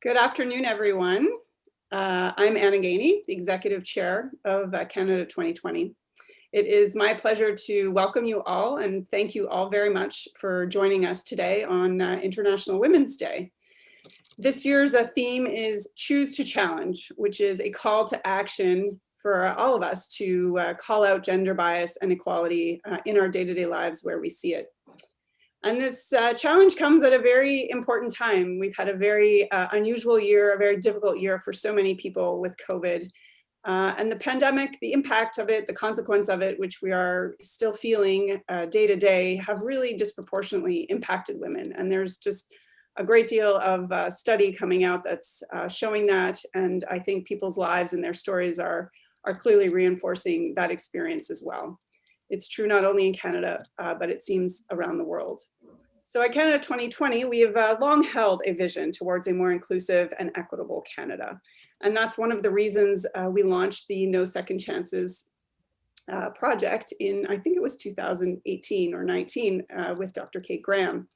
Good afternoon, everyone. I'm Anna Gainey, the Executive Chair of Canada 2020. It is my pleasure to welcome you all and thank you all very much for joining us today on International Women's Day. This year's theme is Choose to Challenge, which is a call to action for all of us to call out gender bias and equality in our day-to-day lives where we see it. And this challenge comes at a very important time. We've had a very unusual year, a very difficult year for so many people with COVID. And the pandemic, the impact of it, the consequence of it, which we are still feeling day to day, have really disproportionately impacted women. And there's just a great deal of study coming out that's showing that. And I think people's lives and their stories are clearly reinforcing that experience as well. It's true not only in Canada, but it seems around the world. So at Canada 2020, we have long held a vision towards a more inclusive and equitable Canada. And that's one of the reasons we launched the No Second Chances project in, I think it was 2018 or 19 with Dr. Kate Graham.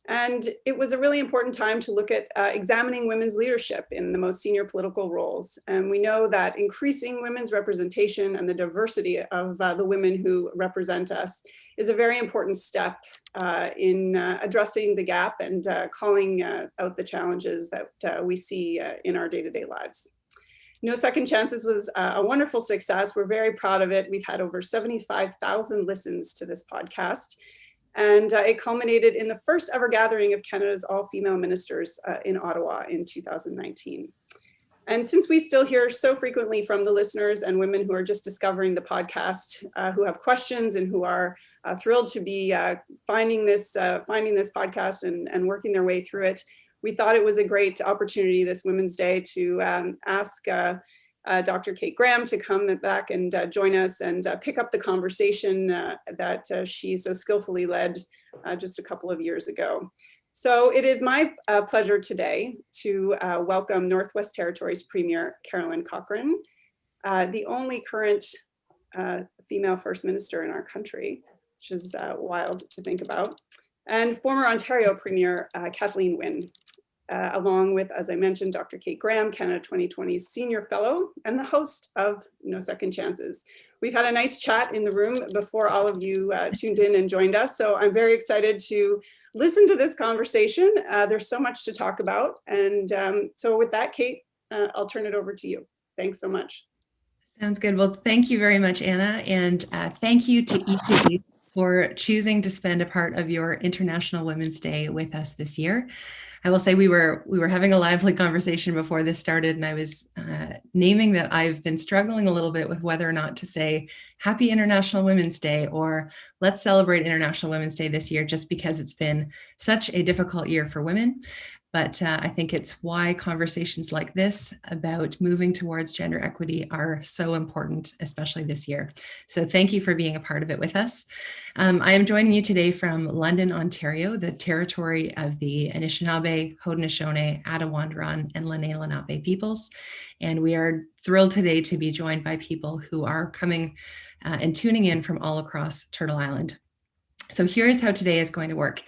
And it was a really important time to look at examining women's leadership in the most senior political roles. And we know that increasing women's representation and the diversity of the women who represent us is a very important step in addressing the gap and calling out the challenges that we see in our day-to-day lives. No Second Chances was a wonderful success. We're very proud of it. We've had over 75,000 listens to this podcast. And it culminated in the first ever gathering of Canada's all-female ministers in Ottawa in 2019. And since we still hear so frequently from the listeners and women who are just discovering the podcast, who have questions and who are thrilled to be finding this podcast and working their way through it, we thought it was a great opportunity this Women's Day to ask Dr. Kate Graham to come back and join us and pick up the conversation that she so skillfully led just a couple of years ago. So it is my pleasure today to welcome Northwest Territories Premier Caroline Cochrane, the only current female First Minister in our country, which is wild to think about, and former Ontario Premier Kathleen Wynne. Along with, as I mentioned, Dr. Kate Graham, Canada 2020's Senior Fellow and the host of No Second Chances. We've had a nice chat in the room before all of you tuned in and joined us, so I'm very excited to listen to this conversation. There's so much to talk about, and so with that, Kate, I'll turn it over to you. Thanks so much. Sounds good. Well, thank you very much, Anna, and thank you to each of you for choosing to spend a part of your International Women's Day with us this year. I will say we were having a lively conversation before this started, and I was naming that I've been struggling a little bit with whether or not to say Happy International Women's Day or let's celebrate International Women's Day this year, just because it's been such a difficult year for women. But I think it's why conversations like this about moving towards gender equity are so important, especially this year. So thank you for being a part of it with us. I am joining you today from London, Ontario, the territory of the Anishinaabe, Haudenosaunee, Attawandaron, and Lenni Lenape peoples. And we are thrilled today to be joined by people who are coming and tuning in from all across Turtle Island. So here's how today is going to work.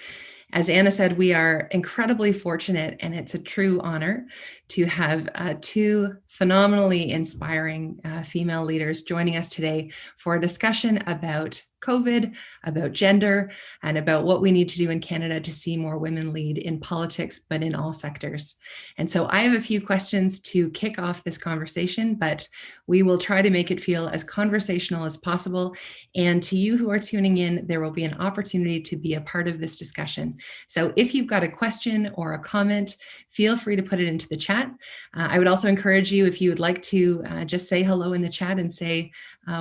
As Anna said, we are incredibly fortunate, and it's a true honor to have two phenomenally inspiring female leaders joining us today for a discussion about COVID, about gender, and about what we need to do in Canada to see more women lead in politics, but in all sectors. And so I have a few questions to kick off this conversation, but we will try to make it feel as conversational as possible. And to you who are tuning in, there will be an opportunity to be a part of this discussion. So if you've got a question or a comment, feel free to put it into the chat. I would also encourage you, if you would like to just say hello in the chat and say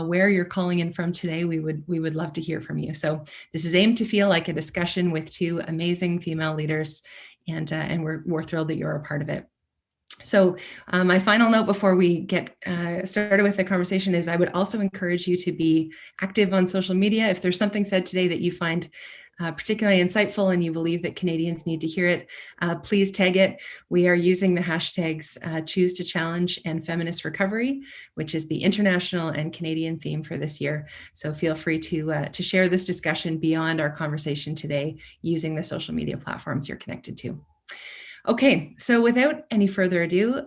where you're calling in from today, we would love to hear from you. So this is aimed to feel like a discussion with two amazing female leaders, and we're thrilled that you're a part of it. So my final note before we get started with the conversation is I would also encourage you to be active on social media. If there's something said today that you find particularly insightful and you believe that Canadians need to hear it, please tag it. We are using the hashtags Choose to Challenge and Feminist Recovery, which is the international and Canadian theme for this year. So feel free to share this discussion beyond our conversation today using the social media platforms you're connected to. Okay, so without any further ado,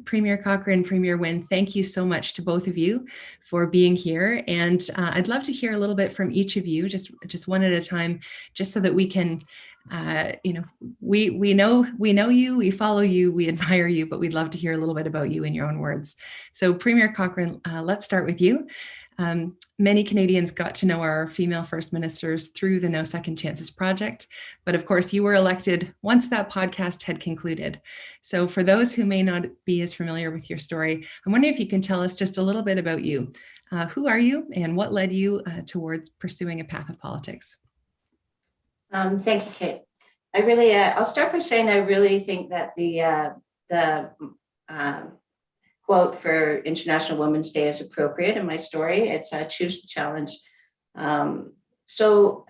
Premier Cochrane, Premier Wynne, thank you so much to both of you for being here. And I'd love to hear a little bit from each of you, just one at a time, just so that we can, we know you, we follow you, we admire you, but we'd love to hear a little bit about you in your own words. So Premier Cochrane, let's start with you. Many Canadians got to know our female First Ministers through the No Second Chances project, but of course you were elected once that podcast had concluded. So for those who may not be as familiar with your story, I'm wondering if you can tell us just a little bit about you. Who are you and what led you towards pursuing a path of politics? Thank you, Kate. I really, I'll start by saying I really think that the quote for International Women's Day is appropriate in my story. It's choose the challenge. So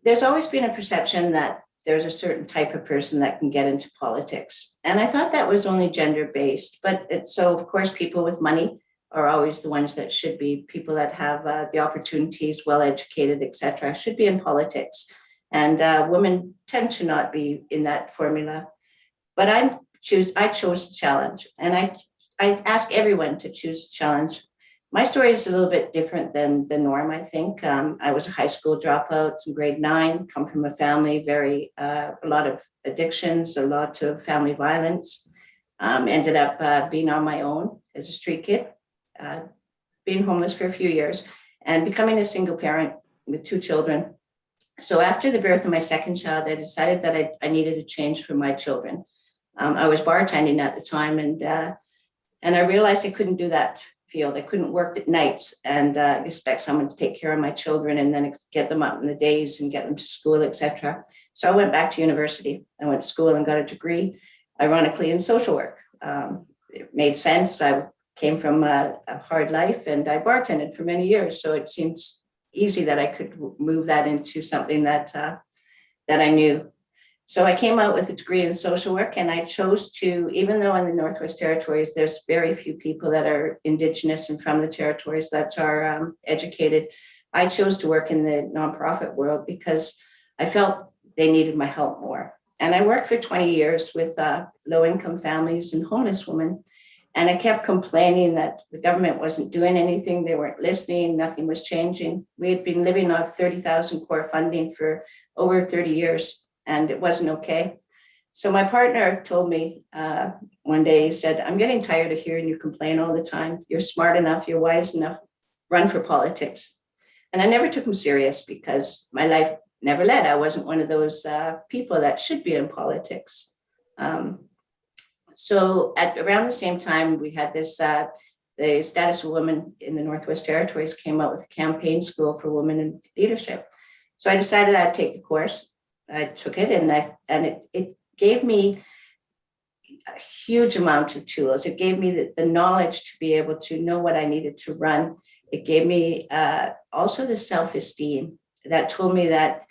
there's always been a perception that there's a certain type of person that can get into politics. And I thought that was only gender-based, but so of course, people with money are always the ones that should be, people that have the opportunities, well-educated, etc., should be in politics. And women tend to not be in that formula. But I chose the challenge. And I ask everyone to choose a challenge. My story is a little bit different than the norm, I think. I was a high school dropout in grade 9, come from a family, a lot of addictions, a lot of family violence. Ended up being on my own as a street kid, being homeless for a few years, and becoming a single parent with 2 children. So after the birth of my second child, I decided that I needed a change for my children. I was bartending at the time, and I realized I couldn't do that field. I couldn't work at nights and expect someone to take care of my children and then get them up in the days and get them to school, etc. So I went back to university. I went to school and got a degree, ironically, in social work. It made sense. I came from a hard life and I bartended for many years. So it seems easy that I could move that into something that I knew. So I came out with a degree in social work, and I chose to, even though in the Northwest Territories, there's very few people that are Indigenous and from the territories that are educated, I chose to work in the nonprofit world because I felt they needed my help more. And I worked for 20 years with low-income families and homeless women. And I kept complaining that the government wasn't doing anything. They weren't listening. Nothing was changing. We had been living off 30,000 core funding for over 30 years, and it wasn't okay. So my partner told me one day, he said, I'm getting tired of hearing you complain all the time. You're smart enough. You're wise enough. Run for politics. And I never took him serious because my life never led. I wasn't one of those people that should be in politics. So at around the same time, we had this, the Status of Women in the Northwest Territories came out with a campaign school for women in leadership. So I decided I'd take the course. I took it, and it gave me a huge amount of tools. It gave me the knowledge to be able to know what I needed to run. It gave me also the self-esteem that told me that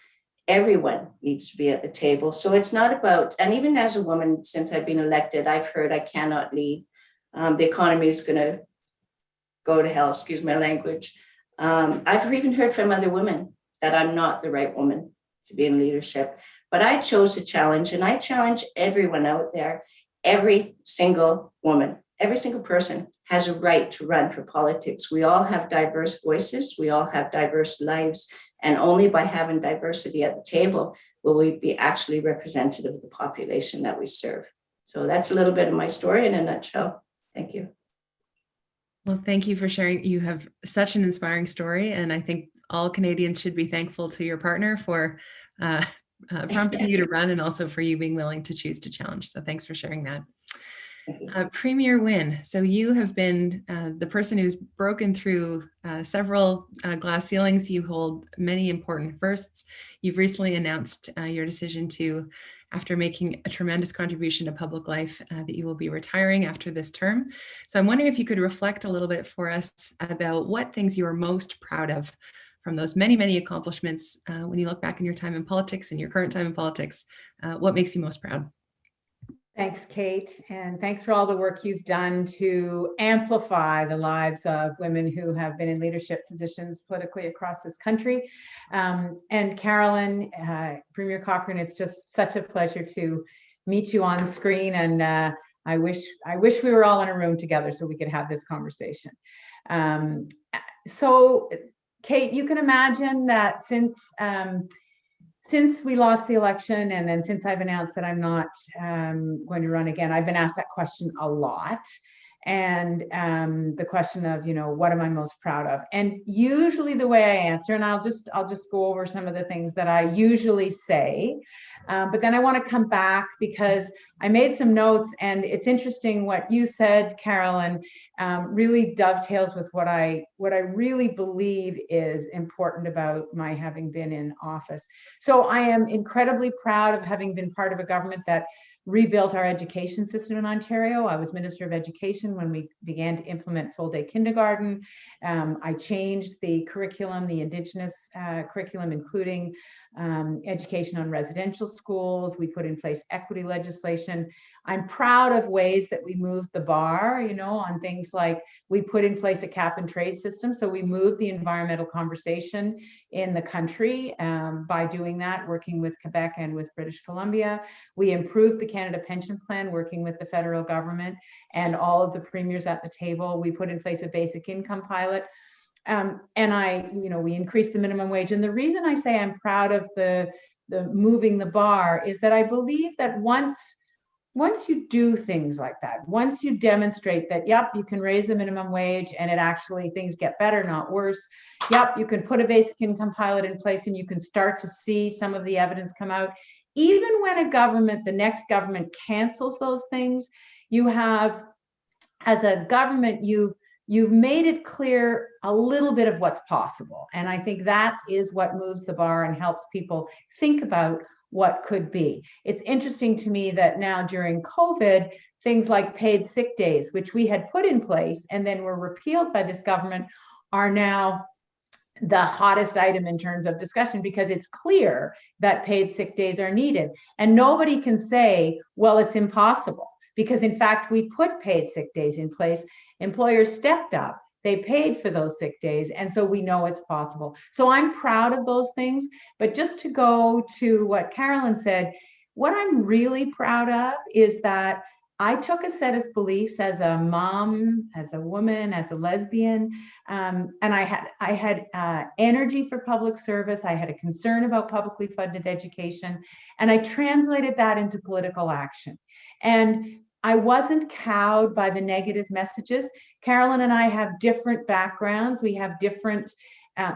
everyone needs to be at the table. So it's not about, and even as a woman, since I've been elected, I've heard I cannot lead. The economy is going to go to hell, excuse my language. I've even heard from other women that I'm not the right woman to be in leadership, but I chose a challenge, and I challenge everyone out there. Every single woman, every single person has a right to run for politics. We all have diverse voices. We all have diverse lives. And only by having diversity at the table will we be actually representative of the population that we serve. So that's a little bit of my story in a nutshell. Thank you. Well, thank you for sharing. You have such an inspiring story, and I think all Canadians should be thankful to your partner for prompting you to run, and also for you being willing to choose to challenge. So thanks for sharing that. Premier Wynne, so you have been the person who's broken through several glass ceilings. You hold many important firsts. You've recently announced your decision to, after making a tremendous contribution to public life, that you will be retiring after this term. So I'm wondering if you could reflect a little bit for us about what things you are most proud of from those many, many accomplishments when you look back in your time in politics and your current time in politics. What makes you most proud? Thanks, Kate, and thanks for all the work you've done to amplify the lives of women who have been in leadership positions politically across this country. And Carolyn, Premier Cochrane, it's just such a pleasure to meet you on the screen, and I wish we were all in a room together so we could have this conversation. So, Kate, you can imagine that since we lost the election, and then since I've announced that I'm not going to run again, I've been asked that question a lot. And the question of, what am I most proud of? And usually the way I answer, and I'll just go over some of the things that I usually say, but then I want to come back because I made some notes, and it's interesting what you said, Carolyn, really dovetails with what I really believe is important about my having been in office. So I am incredibly proud of having been part of a government that rebuilt our education system in Ontario. I was Minister of Education when we began to implement full-day kindergarten. I changed the curriculum, the Indigenous curriculum, including education on residential schools. We put in place equity legislation. I'm proud of ways that we moved the bar, on things like we put in place a cap and trade system. So we moved the environmental conversation in the country by doing that, working with Quebec and with British Columbia. We improved the Canada Pension Plan, working with the federal government and all of the premiers at the table. We put in place a basic income pilot. And we increased the minimum wage. And the reason I say I'm proud of the moving the bar is that I believe that once you do things like that, once you demonstrate that, yep, you can raise the minimum wage and it actually, things get better, not worse. Yep, you can put a basic income pilot in place and you can start to see some of the evidence come out. Even when the next government cancels those things, you have, as a government, you've made it clear a little bit of what's possible. And I think that is what moves the bar and helps people think about what could be. It's interesting to me that now during COVID, things like paid sick days, which we had put in place and then were repealed by this government, are now the hottest item in terms of discussion, because it's clear that paid sick days are needed. And nobody can say, well, it's impossible, because in fact, we put paid sick days in place. Employers stepped up, they paid for those sick days, and so we know it's possible. So I'm proud of those things. But just to go to what Carolyn said, what I'm really proud of is that I took a set of beliefs as a mom, as a woman, as a lesbian, and I had energy for public service. I had a concern about publicly funded education, and I translated that into political action. And I wasn't cowed by the negative messages. Carolyn and I have different backgrounds. We have different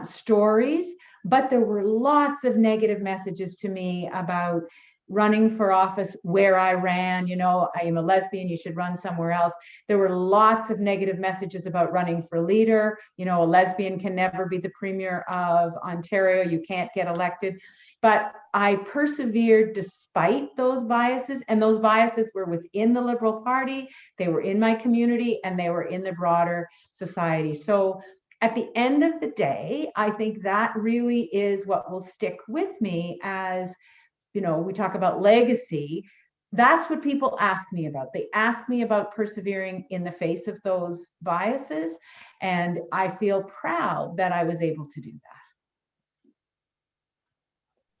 stories, but there were lots of negative messages to me about running for office where I ran. I am a lesbian, you should run somewhere else. There were lots of negative messages about running for leader. A lesbian can never be the Premier of Ontario. You can't get elected. But I persevered despite those biases, and those biases were within the Liberal Party, they were in my community, and they were in the broader society. So at the end of the day, I think that really is what will stick with me. As we talk about legacy, that's what people ask me about. They ask me about persevering in the face of those biases, and I feel proud that I was able to do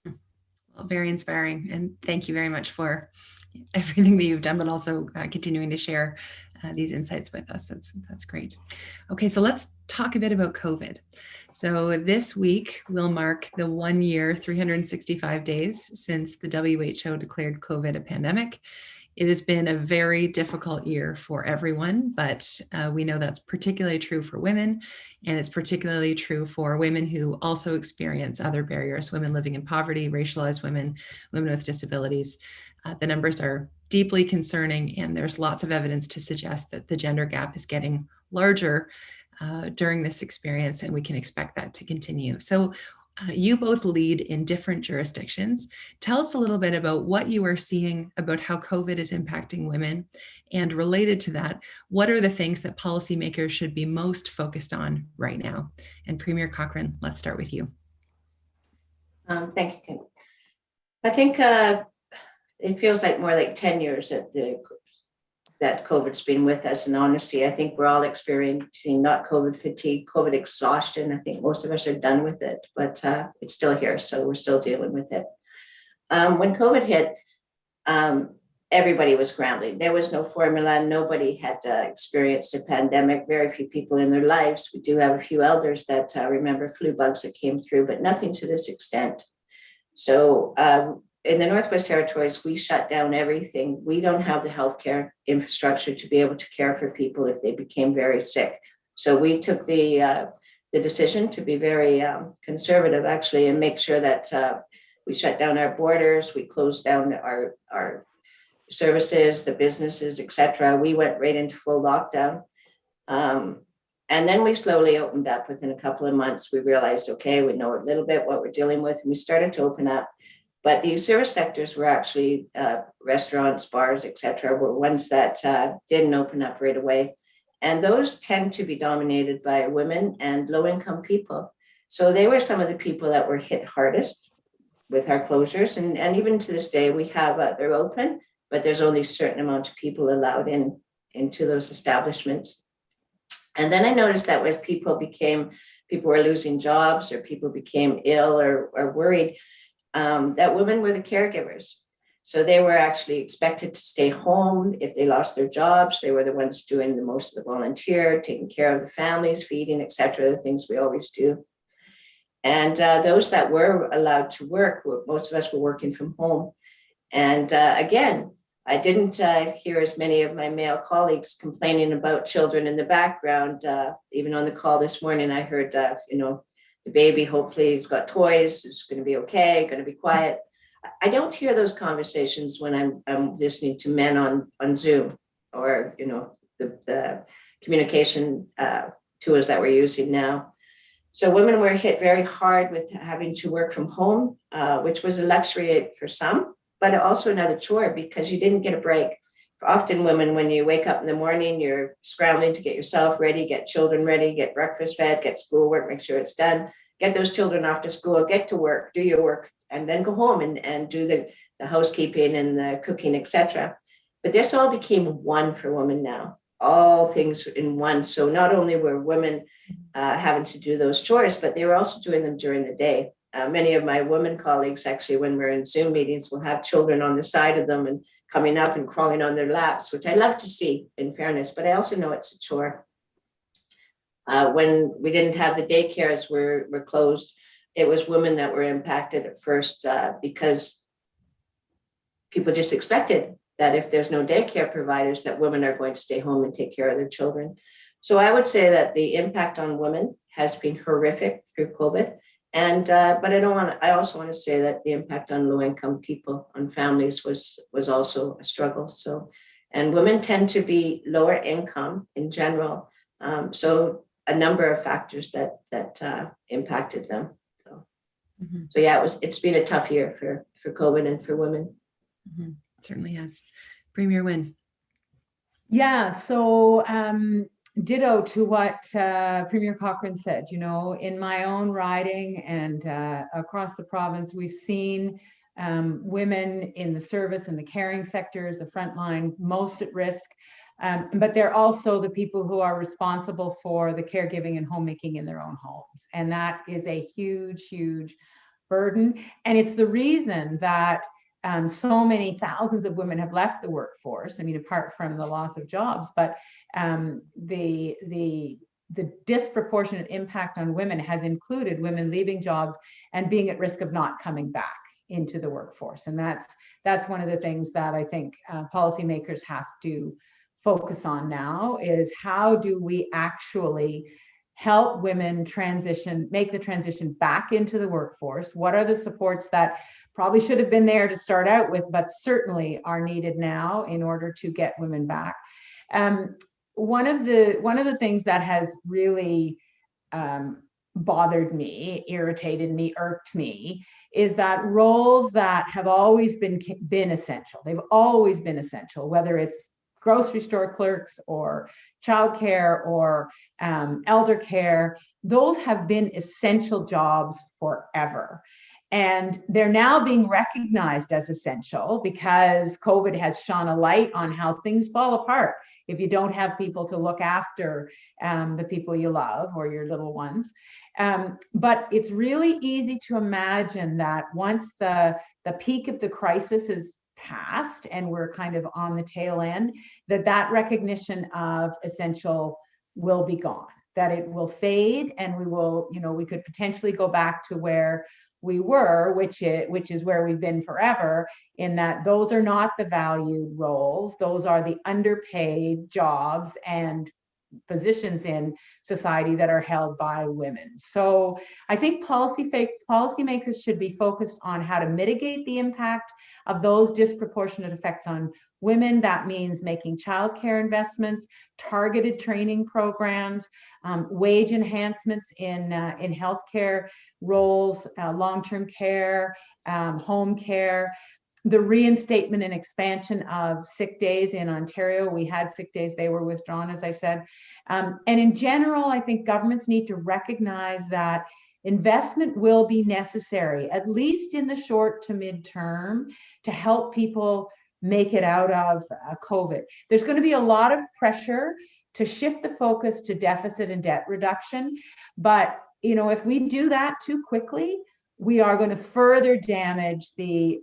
that. Very inspiring, and thank you very much for everything that you've done, but also continuing to share these insights with us. That's great. Okay, so let's talk a bit about COVID. So this week will mark the 1 year, 365 days since the WHO declared COVID a pandemic. It has been a very difficult year for everyone, but we know that's particularly true for women, and it's particularly true for women who also experience other barriers, women living in poverty, racialized women, women with disabilities. The numbers are deeply concerning, and there's lots of evidence to suggest that the gender gap is getting larger during this experience, and we can expect that to continue. So you both lead in different jurisdictions. Tell us a little bit about what you are seeing about how COVID is impacting women, and related to that, what are the things that policymakers should be most focused on right now? And Premier Cochrane, let's start with you. Thank you, Kate. I think it feels like more like 10 years that COVID's been with us. In honesty, I think we're all experiencing not COVID fatigue, COVID exhaustion. I think most of us are done with it, but it's still here, so we're still dealing with it. When COVID hit, everybody was scrambling. There was no formula. Nobody had experienced a pandemic. Very few people in their lives. We do have a few elders that remember flu bugs that came through, but nothing to this extent. So in the Northwest Territories, we shut down everything. We don't have the healthcare infrastructure to be able to care for people if they became very sick. So we took the decision to be very conservative, actually, and make sure that we shut down our borders. We closed down our services, the businesses, etc. We went right into full lockdown. And then we slowly opened up. Within a couple of months, we realized, okay, we know a little bit what we're dealing with, and we started to open up. But the service sectors were actually restaurants, bars, etc., were ones that didn't open up right away. And those tend to be dominated by women and low-income people. So they were some of the people that were hit hardest with our closures. And even to this day, we have, they're open, but there's only a certain amount of people allowed into those establishments. And then I noticed that as people were losing jobs, or people became ill or worried, that women were the caregivers. So they were actually expected to stay home if they lost their jobs. They were the ones doing the most of the volunteer, taking care of the families, feeding, etc., the things we always do. And those that were allowed to work, most of us were working from home. And again, I didn't hear as many of my male colleagues complaining about children in the background. Even on the call this morning, I heard, the baby, hopefully he's got toys, it's going to be okay, going to be quiet. I don't hear those conversations when I'm listening to men on Zoom, or, the communication tools that we're using now. So women were hit very hard with having to work from home, which was a luxury for some, but also another chore because you didn't get a break. For often women, when you wake up in the morning, you're scrambling to get yourself ready, get children ready, get breakfast fed, get schoolwork, make sure it's done, get those children off to school, get to work, do your work, and then go home and do the housekeeping and the cooking, etc. But this all became one for women now, all things in one. So not only were women having to do those chores, but they were also doing them during the day. Many of my women colleagues, actually, when we're in Zoom meetings, will have children on the side of them and coming up and crawling on their laps, which I love to see, in fairness, but I also know it's a chore. When we didn't have the daycares were closed, it was women that were impacted at first because people just expected that if there's no daycare providers, that women are going to stay home and take care of their children. So I would say that the impact on women has been horrific through COVID. And but I also want to say that the impact on low-income people, on families, was also a struggle. So, and women tend to be lower income in general. So a number of factors that impacted them. So yeah, it's been a tough year for COVID and for women. Mm-hmm. It certainly has. Premier Wynne. Yeah, so ditto to what Premier Cochrane said. In my own riding and across the province, we've seen women in the service and the caring sectors, the frontline, most at risk. But they're also the people who are responsible for the caregiving and homemaking in their own homes. And that is a huge, huge burden. And it's the reason that so many thousands of women have left the workforce. I mean, apart from the loss of jobs, but the disproportionate impact on women has included women leaving jobs and being at risk of not coming back into the workforce. And that's one of the things that I think policymakers have to focus on now, is how do we actually help women make the transition back into the workforce? What are the supports that probably should have been there to start out with, but certainly are needed now in order to get women back? One of the things that has really bothered me, irritated me, irked me, is that roles that have always been essential. They've always been essential, whether it's grocery store clerks or childcare or elder care. Those have been essential jobs forever. And they're now being recognized as essential because COVID has shone a light on how things fall apart if you don't have people to look after the people you love or your little ones. But it's really easy to imagine that once the peak of the crisis is passed and we're kind of on the tail end, that recognition of essential will be gone, that it will fade, and we will, we could potentially go back to where we were, which is where we've been forever, in that those are not the valued roles, those are the underpaid jobs and positions in society that are held by women. So I think policymakers should be focused on how to mitigate the impact of those disproportionate effects on women. That means making childcare investments, targeted training programs, wage enhancements in healthcare roles, long-term care, home care, the reinstatement and expansion of sick days in Ontario. We had sick days, they were withdrawn, as I said. And in general, I think governments need to recognize that investment will be necessary, at least in the short to mid-term, to help people make it out of COVID. There's going to be a lot of pressure to shift the focus to deficit and debt reduction. But, if we do that too quickly, we are going to further damage the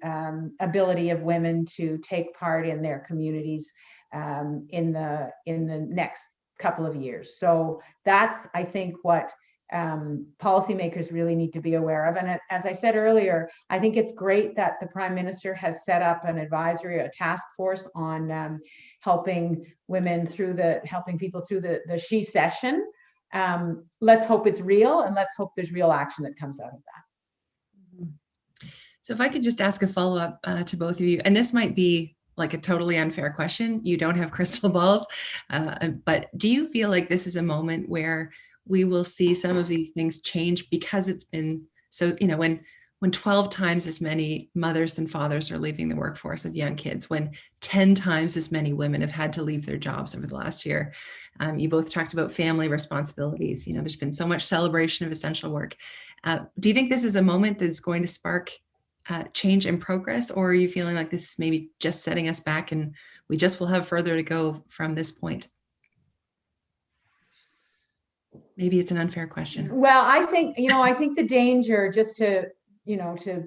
ability of women to take part in their communities in the next couple of years. So that's, I think, what policymakers really need to be aware of. And as I said earlier, I think it's great that the Prime Minister has set up an advisory, a task force on helping people through the She Session. Let's hope it's real, and let's hope there's real action that comes out of that. So if I could just ask a follow-up to both of you, and this might be like a totally unfair question. You don't have crystal balls, but do you feel like this is a moment where we will see some of these things change because it's been so, when 12 times as many mothers than fathers are leaving the workforce of young kids, when 10 times as many women have had to leave their jobs over the last year. You both talked about family responsibilities. There's been so much celebration of essential work. Do you think this is a moment that's going to spark change and progress, or are you feeling like this is maybe just setting us back and we just will have further to go from this point? Maybe it's an unfair question. Well, I think the danger, just to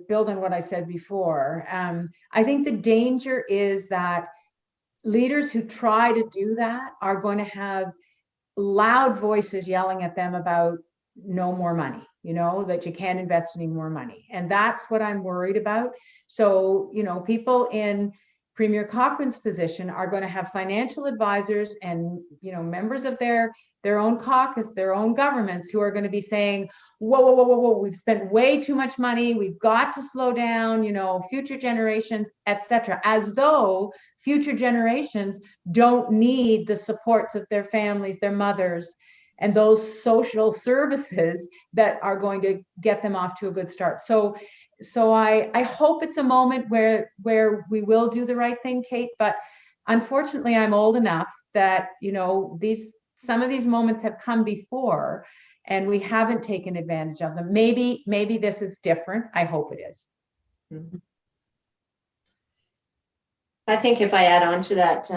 build on what I said before, I think the danger is that leaders who try to do that are going to have loud voices yelling at them about no more money, that you can't invest any more money. And that's what I'm worried about. So, people in Premier Cochrane's position are going to have financial advisors and, members of their own caucus, their own governments, who are going to be saying, whoa, we've spent way too much money. We've got to slow down, future generations, etc. As though future generations don't need the supports of their families, their mothers, and those social services that are going to get them off to a good start. So I hope it's a moment where we will do the right thing, Kate, but unfortunately I'm old enough that, some of these moments have come before and we haven't taken advantage of them. Maybe this is different. I hope it is. Mm-hmm. I think if I add on to that,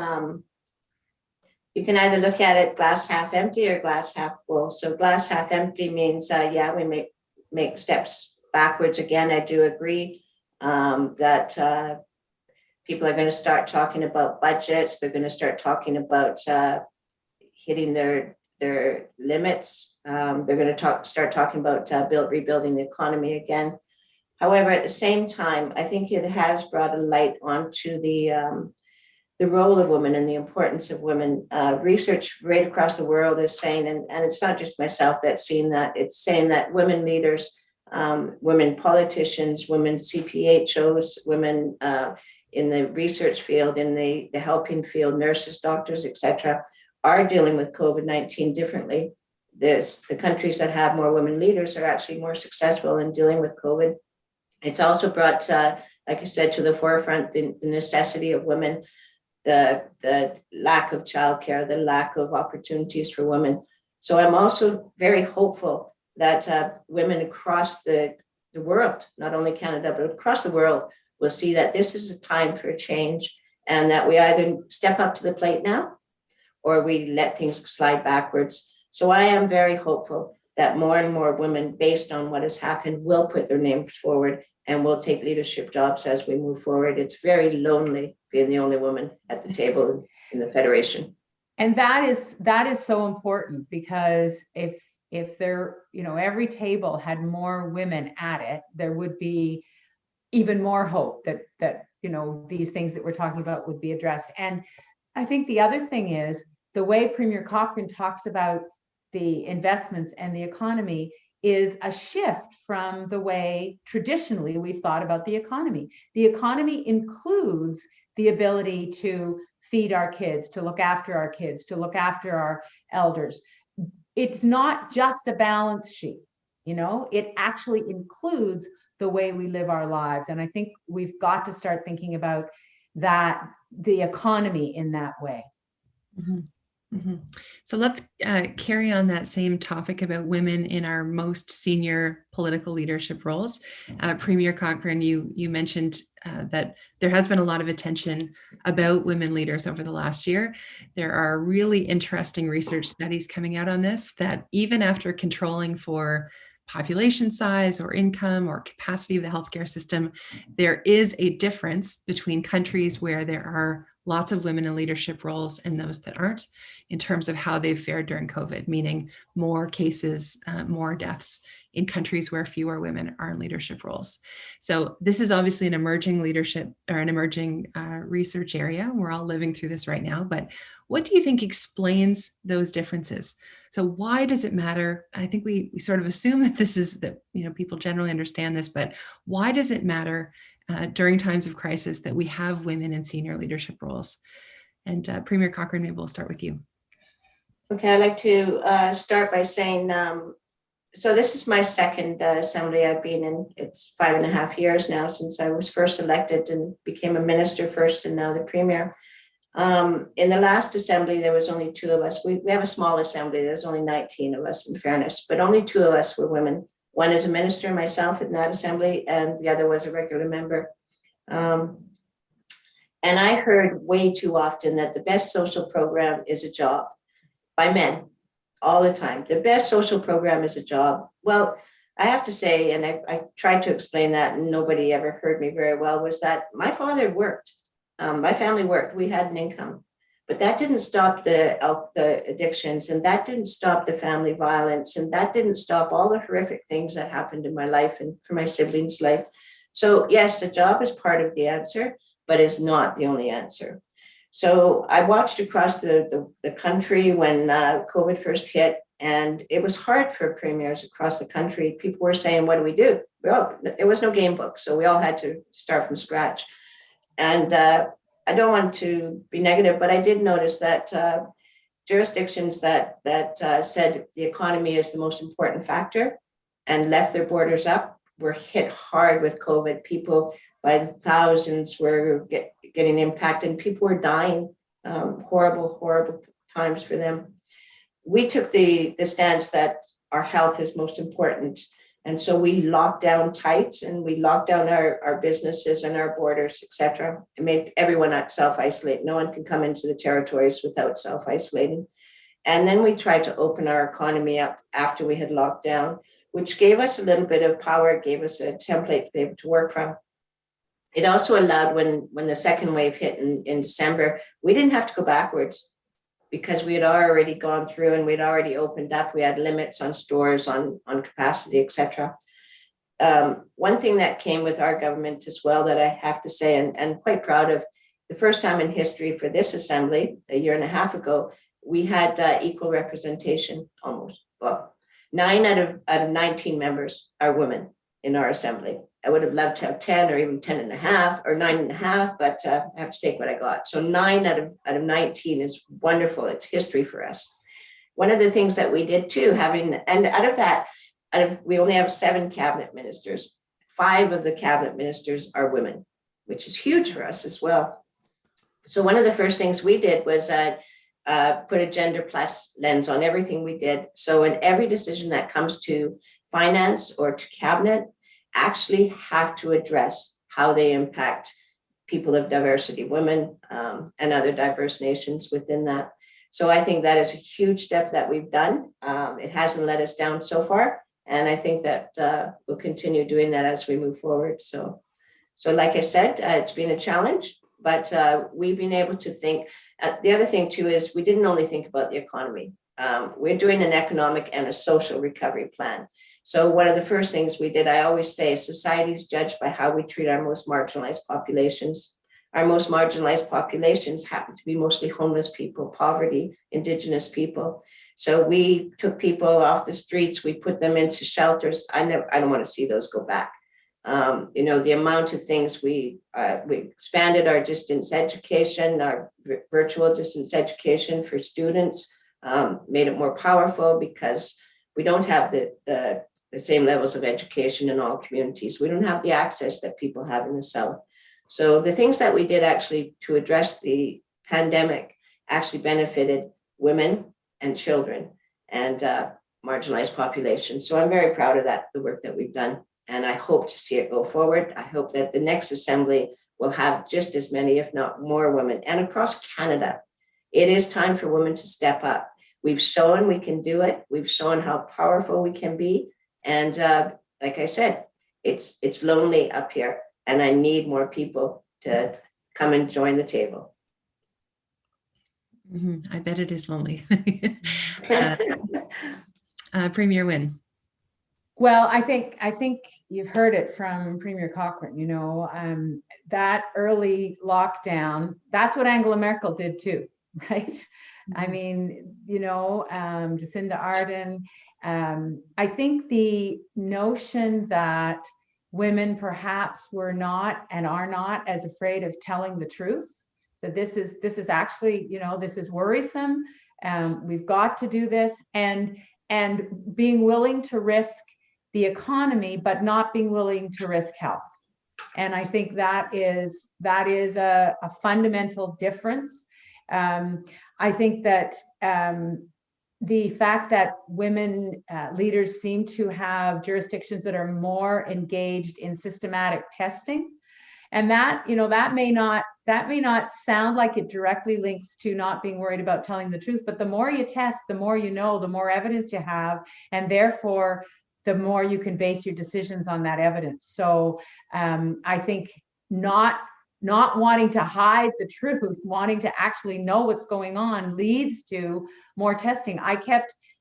you can either look at it glass half empty or glass half full. So glass half empty means, we make steps backwards again. I do agree that people are going to start talking about budgets. They're going to start talking about hitting their limits. They're going to start talking about rebuilding the economy again. However, at the same time, I think it has brought a light onto the role of women and the importance of women. Research right across the world is saying, and it's not just myself that's seen that, it's saying that women leaders, women politicians, women CPHOs, women in the research field, in the helping field, nurses, doctors, etc., are dealing with COVID-19 differently. The countries that have more women leaders are actually more successful in dealing with COVID. It's also brought, like I said, to the forefront the necessity of women, the lack of childcare, the lack of opportunities for women. So I'm also very hopeful that women across the world, not only Canada, but across the world, will see that this is a time for a change, and that we either step up to the plate now or we let things slide backwards. So I am very hopeful that more and more women, based on what has happened, will put their names forward and we'll take leadership jobs as we move forward. It's very lonely being the only woman at the table in the Federation. And that is so important, because if there, every table had more women at it, there would be even more hope that these things that we're talking about would be addressed. And I think the other thing is the way Premier Cochrane talks about the investments and the economy is a shift from the way traditionally we've thought about the economy. The economy includes the ability to feed our kids, to look after our kids, to look after our elders. It's not just a balance sheet, it actually includes the way we live our lives. And I think we've got to start thinking about that, the economy in that way. Mm-hmm. Mm-hmm. So let's carry on that same topic about women in our most senior political leadership roles. Premier Cochrane, you mentioned that there has been a lot of attention about women leaders over the last year. There are really interesting research studies coming out on this, that even after controlling for population size or income or capacity of the healthcare system, there is a difference between countries where there are lots of women in leadership roles and those that aren't, in terms of how they've fared during COVID, meaning more cases, more deaths in countries where fewer women are in leadership roles. So this is obviously an emerging leadership or an emerging research area. We're all living through this right now, but what do you think explains those differences? So why does it matter? I think we sort of assume that this is that, people generally understand this, but why does it matter during times of crisis that we have women in senior leadership roles? And Premier Cochrane, maybe we'll start with you. Okay, I'd like to start by saying, so this is my second assembly I've been in. It's 5.5 years now since I was first elected and became a minister first and now the premier. In the last assembly, there was only 2 of us. We have a small assembly. There's only 19 of us, in fairness, but only 2 of us were women. One is a minister, myself, in that assembly, and the other was a regular member. And I heard way too often that the best social program is a job, by men, all the time. The best social program is a job. Well, I have to say, and I tried to explain that and nobody ever heard me very well, was that my father worked. My family worked. We had an income. But that didn't stop the addictions, and that didn't stop the family violence, and that didn't stop all the horrific things that happened in my life and for my siblings' life. So yes, a job is part of the answer, but is not the only answer. So I watched across the country when COVID first hit, and it was hard for premiers across the country. People were saying, what do we do? Well, there was no game book, so we all had to start from scratch. And I don't want to be negative, but I did notice that jurisdictions that said the economy is the most important factor and left their borders up were hit hard with COVID. People by the thousands were getting impacted, and people were dying. Horrible times for them. We took the stance that our health is most important. And so we locked down tight, and we locked down our businesses and our borders, et cetera. It made everyone self-isolate. No one can come into the territories without self-isolating. And then we tried to open our economy up after we had locked down, which gave us a little bit of power, gave us a template to be able to work from. It also allowed, when the second wave hit in December, we didn't have to go backwards, because we had already gone through and we'd already opened up. We had limits on stores, on capacity, et cetera. One thing that came with our government as well that I have to say, and quite proud of, the first time in history for this assembly, 1.5 years ago, we had equal representation almost. Well, 9 out of 19 members are women in our assembly. I would have loved to have 10 or even 10.5 or 9.5, but I have to take what I got. So 9 out of 19 is wonderful. It's history for us. One of the things that we did too, we only have 7 cabinet ministers. 5 of the cabinet ministers are women, which is huge for us as well. So one of the first things we did was put a gender plus lens on everything we did. So in every decision that comes to finance or to cabinet, actually have to address how they impact people of diversity, women, and other diverse nations within that. So I think that is a huge step that we've done. It hasn't let us down so far, And I think that we'll continue doing that as we move forward. So like I said, it's been a challenge, but we've been able to think. The other thing too is we didn't only think about the economy. We're doing an economic and a social recovery plan. So one of the first things we did, I always say, society is judged by how we treat our most marginalized populations. Our most marginalized populations happen to be mostly homeless people, poverty, Indigenous people. So we took people off the streets, we put them into shelters. I don't want to see those go back. The amount of things we expanded our distance education, our virtual distance education for students, made it more powerful because we don't have the same levels of education in all communities. We don't have the access that people have in the South. So the things that we did actually to address the pandemic actually benefited women and children and marginalized populations. So I'm very proud of that, the work that we've done. And I hope to see it go forward. I hope that the next assembly will have just as many, if not more, women. And across Canada, it is time for women to step up. We've shown we can do it. We've shown how powerful we can be. And like I said, it's lonely up here. And I need more people to come and join the table. I bet it is lonely. Premier Wynne. Well, I think you've heard it from Premier Cochrane, that early lockdown, that's what Angela Merkel did too, right? I mean, Jacinda Ardern, I think the notion that women perhaps were not and are not as afraid of telling the truth, that this is actually, this is worrisome. We've got to do this, and being willing to risk the economy, but not being willing to risk health. And I think that is a fundamental difference. I think that the fact that women leaders seem to have jurisdictions that are more engaged in systematic testing, and that may not sound like it directly links to not being worried about telling the truth, but the more you test, the more you know, the more evidence you have, and therefore the more you can base your decisions on that evidence. So I think not wanting to hide the truth, wanting to actually know what's going on leads to more testing.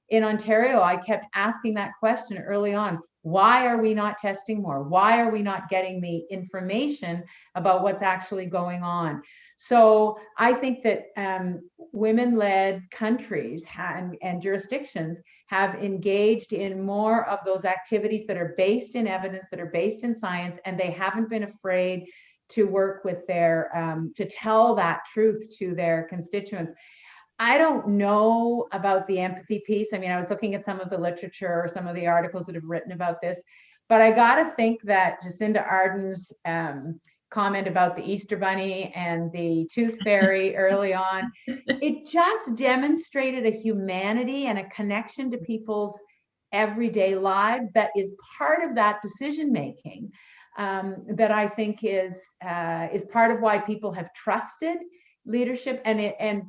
In Ontario, I kept asking that question early on. Why are we not testing more? Why are we not getting the information about what's actually going on? So I think that women-led countries and jurisdictions have engaged in more of those activities that are based in evidence, that are based in science, and they haven't been afraid to work with to tell that truth to their constituents. I don't know about the empathy piece. I mean, I was looking at some of the literature, some of the articles that have written about this, but I got to think that Jacinda Ardern's comment about the Easter Bunny and the Tooth Fairy early on, it just demonstrated a humanity and a connection to people's everyday lives that is part of that decision making. That I think is part of why people have trusted leadership, and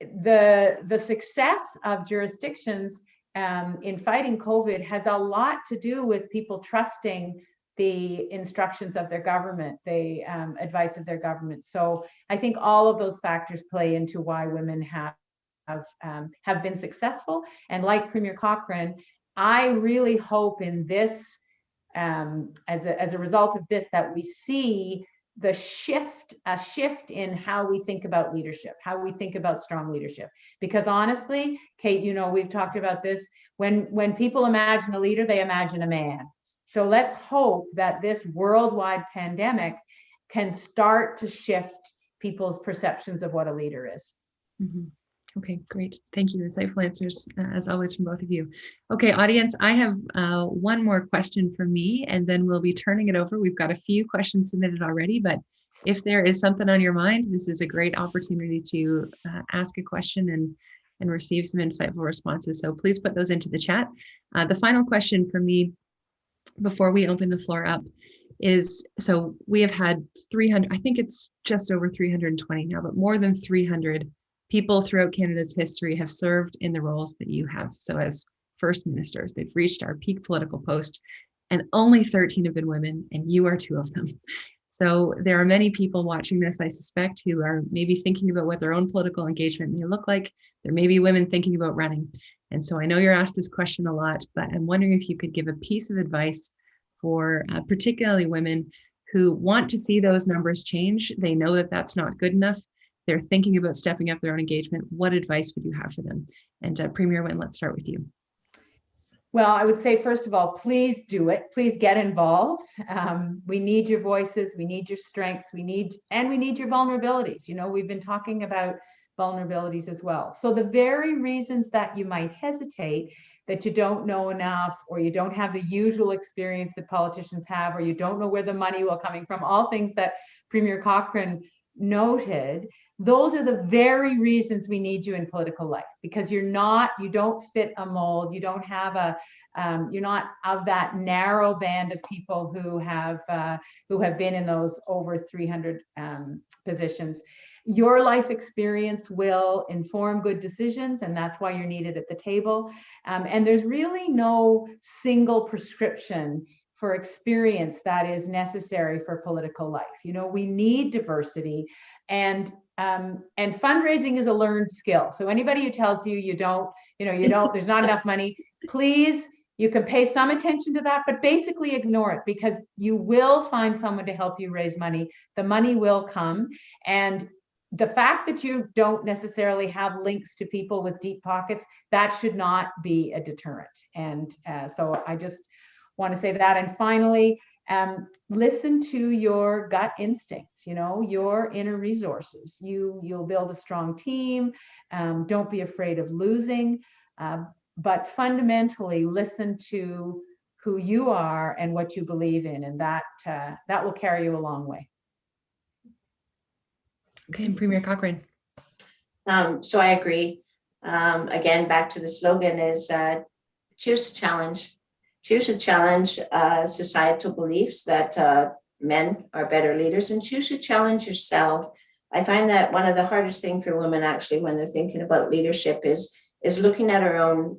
the success of jurisdictions in fighting COVID has a lot to do with people trusting the instructions of their government, the advice of their government. So I think all of those factors play into why women have been successful. And like Premier Cochrane, I really hope in this, as a result of this, that we see a shift in how we think about leadership, how we think about strong leadership. Because honestly, Kate, we've talked about this, when people imagine a leader, they imagine a man. So let's hope that this worldwide pandemic can start to shift people's perceptions of what a leader is. Mm-hmm. Okay, great. Thank you. Insightful answers, as always, from both of you. Okay, audience, I have one more question from me, and then we'll be turning it over. We've got a few questions submitted already, but if there is something on your mind, this is a great opportunity to ask a question and receive some insightful responses. So please put those into the chat. The final question for me before we open the floor up is, so we have had 300, I think it's just over 320 now, but more than 300 people throughout Canada's history have served in the roles that you have. So as first ministers. They've reached our peak political post, and only 13 have been women, and you are 2 of them. So there are many people watching this, I suspect, who are maybe thinking about what their own political engagement may look like. There may be women thinking about running. And so I know you're asked this question a lot, but I'm wondering if you could give a piece of advice for particularly women who want to see those numbers change. They know that that's not good enough. They're thinking about stepping up their own engagement. What advice would you have for them? And Premier Wynne, let's start with you. Well, I would say, first of all, please do it. Please get involved. We need your voices. We need your strengths. We need your vulnerabilities. You know, we've been talking about vulnerabilities as well. So the very reasons that you might hesitate, that you don't know enough, or you don't have the usual experience that politicians have, or you don't know where the money will coming from, all things that Premier Cochrane noted, those are the very reasons we need you in political life, because you don't fit a mold. You don't have you're not of that narrow band of people who have been in those over 300 positions. Your life experience will inform good decisions, and that's why you're needed at the table. And there's really no single prescription for experience that is necessary for political life. You know, we need diversity, and fundraising is a learned skill. So anybody who tells you there's not enough money, please, you can pay some attention to that, but basically ignore it, because you will find someone to help you raise money. The money will come. And the fact that you don't necessarily have links to people with deep pockets, that should not be a deterrent. And so I just want to say that. And finally, listen to your gut instincts, your inner resources. You'll build a strong team. Don't be afraid of losing, but fundamentally listen to who you are and what you believe in, and that will carry you a long way. Okay, and Premier Cochrane. So I agree. Again, back to the slogan is choose to challenge. Choose to challenge societal beliefs that men are better leaders, and choose to challenge yourself. I find that one of the hardest things for women, actually, when they're thinking about leadership is looking at our own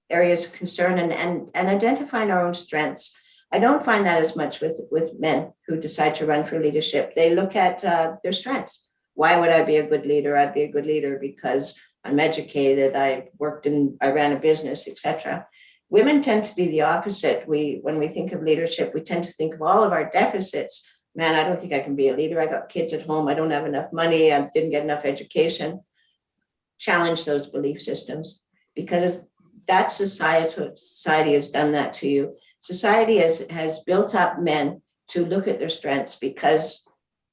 areas of concern and identifying our own strengths. I don't find that as much with men who decide to run for leadership. They look at their strengths. Why would I be a good leader? I'd be a good leader because I'm educated, I ran a business, etc. Women tend to be the opposite. When we think of leadership, we tend to think of all of our deficits. Man, I don't think I can be a leader. I got kids at home. I don't have enough money. I didn't get enough education. Challenge those belief systems, because that society has done that to you. Society has built up men to look at their strengths, because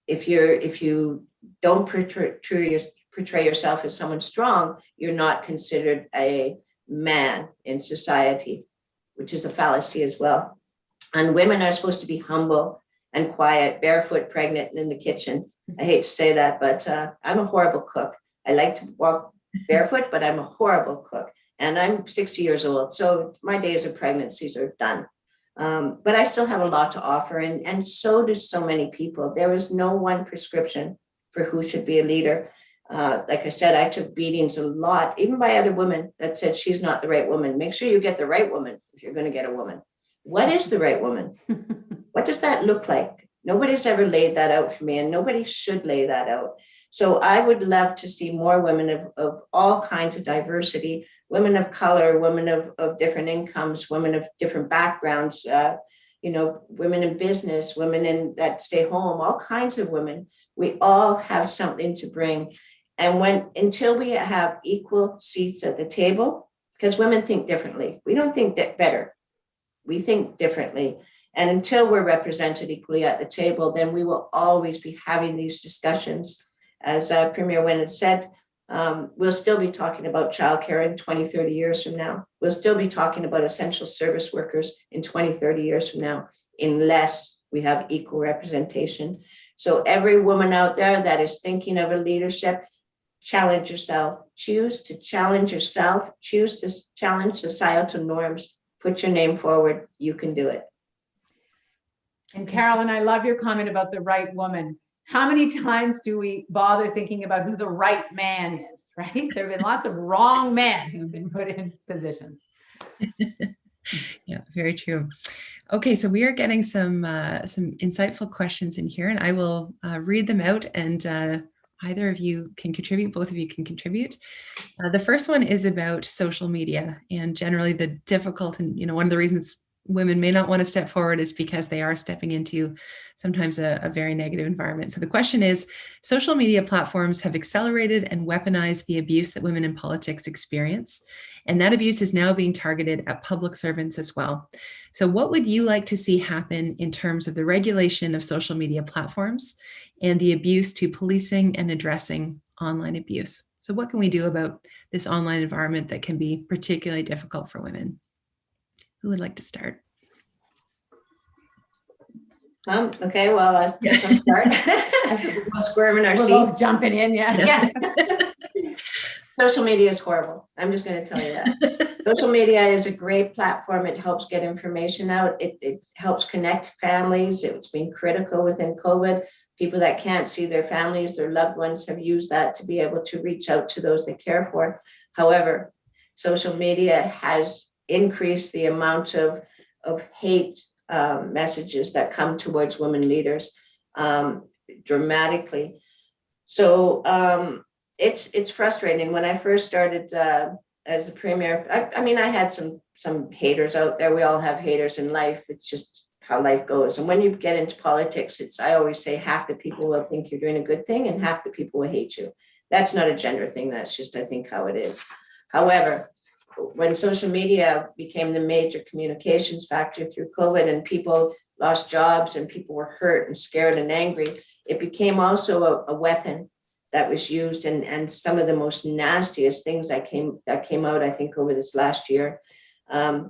if you don't portray yourself as someone strong, you're not considered a man in society, which is a fallacy as well. And women are supposed to be humble and quiet, barefoot, pregnant, and in the kitchen. I hate to say that, but I'm a horrible cook. I like to walk barefoot, but I'm a horrible cook. And I'm 60 years old, so my days of pregnancies are done. But I still have a lot to offer, and so do so many people. There is no one prescription for who should be a leader. Like I said, I took beatings a lot, even by other women that said she's not the right woman. Make sure you get the right woman if you're going to get a woman. What is the right woman? What does that look like? Nobody's ever laid that out for me, and nobody should lay that out. So I would love to see more women of all kinds of diversity, women of color, women of different incomes, women of different backgrounds, women in business, women that stay home, all kinds of women. We all have something to bring. And until we have equal seats at the table, because women think differently. We don't think better. We think differently. And until we're represented equally at the table, then we will always be having these discussions. As Premier Wynne had said, we'll still be talking about childcare in 20, 30 years from now. We'll still be talking about essential service workers in 20, 30 years from now, unless we have equal representation. So every woman out there that is thinking of a leadership, challenge yourself. Choose to challenge yourself. Choose to challenge societal norms. Put your name forward. You can do it. And Carolyn, I love your comment about the right woman. How many times do we bother thinking about who the right man is, right? There have been lots of wrong men who've been put in positions. Yeah, very true. Okay, so we are getting some insightful questions in here, and I will read them out, and either of you can contribute, both of you can contribute. The first one is about social media and generally the difficult, and one of the reasons women may not want to step forward is because they are stepping into sometimes a very negative environment. So the question is, social media platforms have accelerated and weaponized the abuse that women in politics experience. And that abuse is now being targeted at public servants as well. So what would you like to see happen in terms of the regulation of social media platforms and the abuse to policing and addressing online abuse? So what can we do about this online environment that can be particularly difficult for women? Who would like to start? Okay, well, I guess I'll start. We'll squirm in our seat. We're both jumping in, yeah. Social media is horrible. I'm just going to tell you that. Social media is a great platform. It helps get information out. It helps connect families. It's been critical within COVID. People that can't see their families, their loved ones, have used that to be able to reach out to those they care for. However, social media has increased the amount of hate messages that come towards women leaders dramatically. So it's frustrating. When I first started as the premier, I mean, I had some haters out there. We all have haters in life. It's just how life goes. And when you get into politics, I always say half the people will think you're doing a good thing and half the people will hate you. That's not a gender thing. That's just, I think, how it is. However, when social media became the major communications factor through COVID and people lost jobs and people were hurt and scared and angry, it became also a weapon that was used, and some of the most nastiest things that came out, I think, over this last year.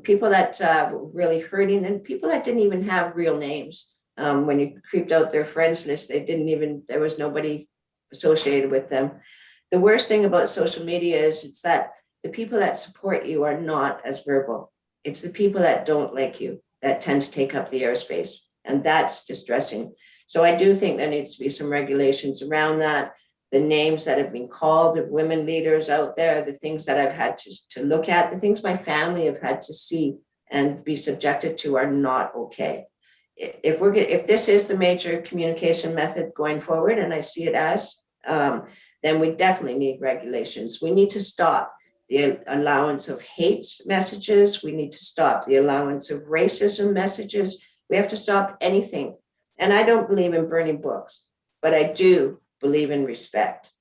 People that were really hurting, and people that didn't even have real names. When you creeped out their friends list, there was nobody associated with them. The worst thing about social media is it's that the people that support you are not as verbal. It's the people that don't like you that tend to take up the airspace, and that's distressing. So I do think there needs to be some regulations around that. The names that have been called of women leaders out there, the things that I've had to look at, the things my family have had to see and be subjected to are not okay. If this is the major communication method going forward, and I see it as, then we definitely need regulations. We need to stop the allowance of hate messages. We need to stop the allowance of racism messages. We have to stop anything. And I don't believe in burning books, but I do believe in respect.